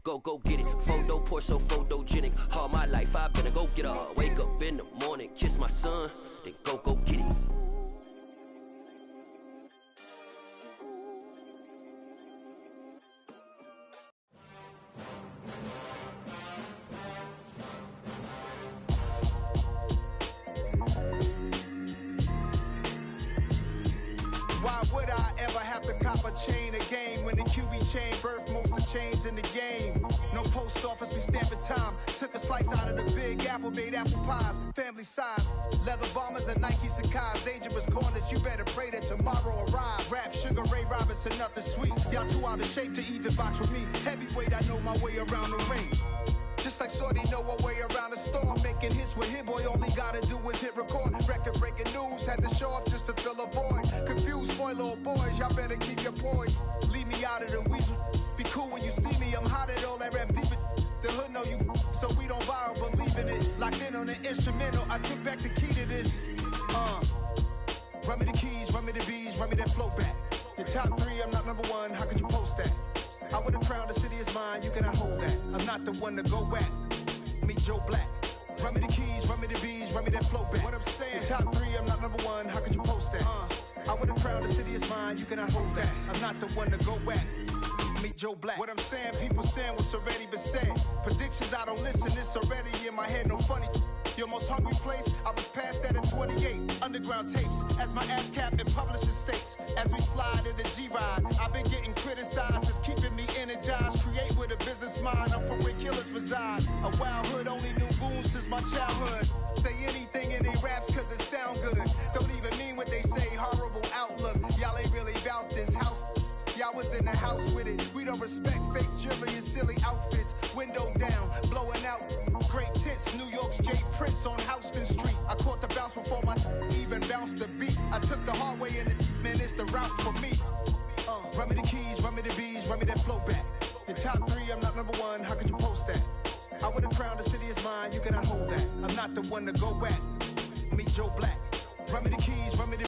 Go get it. Photo poor, so photogenic. All my life I've been a go-getter. Wake up in the morning, kiss my son, then go get it. Why would I ever have to cop a chain again when the QB chain birthed most of chains in the game? No post office, we stamping time. Took a slice out of the big apple, made apple pies, family size. Leather bombers and Nike Sacai's, dangerous corners, you better pray that tomorrow arrives. Rap, Sugar Ray Robinson, nothing sweet. Y'all too out of shape to even box with me. Heavyweight, I know my way around the ring. Just like Shorty know her way around the storm. Making hits with Hit Boy, all he gotta do is hit record. Record breaking news, had to show up just to fill a void. Confused boy, little boys, y'all better keep your poise. Leave me out of the weasel. Be cool when you see me, I'm hot at all that rap deep. The hood know you, so we don't borrow, believe in it. Locked in on the instrumental, I took back the key to this. Run me the keys, run me the bees, run me that flow back. Your top three, I'm not number one, how could you post that? I would've crowned the city is mine, you cannot hold that. I'm not the one to go back. Meet Joe Black. Run me the keys, run me the bees, run me that flow back. What I'm saying, your top three, I'm not number one, how could you post that? I would've crowned the city is mine, you cannot hold that. I'm not the one to go back. Meet Joe Black. What I'm saying, people saying what's already been said. Predictions, I don't listen, it's already in my head, no funny. Your most hungry place, I was past that at 28. Underground tapes, as my ass cap in publishing states. As we slide in the G-Ride, I've been getting criticized, it's keeping me energized. Create with a business mind, I'm from where killers reside. A wild hood, only knew goons since my childhood. Say anything in they raps cause it sound good. Don't even mean what they say, horrible outlook. Y'all ain't really about this house. Y'all was in the house with it. We don't respect fake jewelry and silly outfits. Window down, blowing out great tits. New York's J. Prince on Houston Street. I caught the bounce before my even bounced the beat. I took the hard way in it, man, it's the route for me. Run me the keys, run me the bees, run me that flow back. Your top three, I'm not number one, how could you post that? I would've crowned the city is mine, you cannot hold that. I'm not the one to go back. Meet Joe Black. Run me the keys, run me the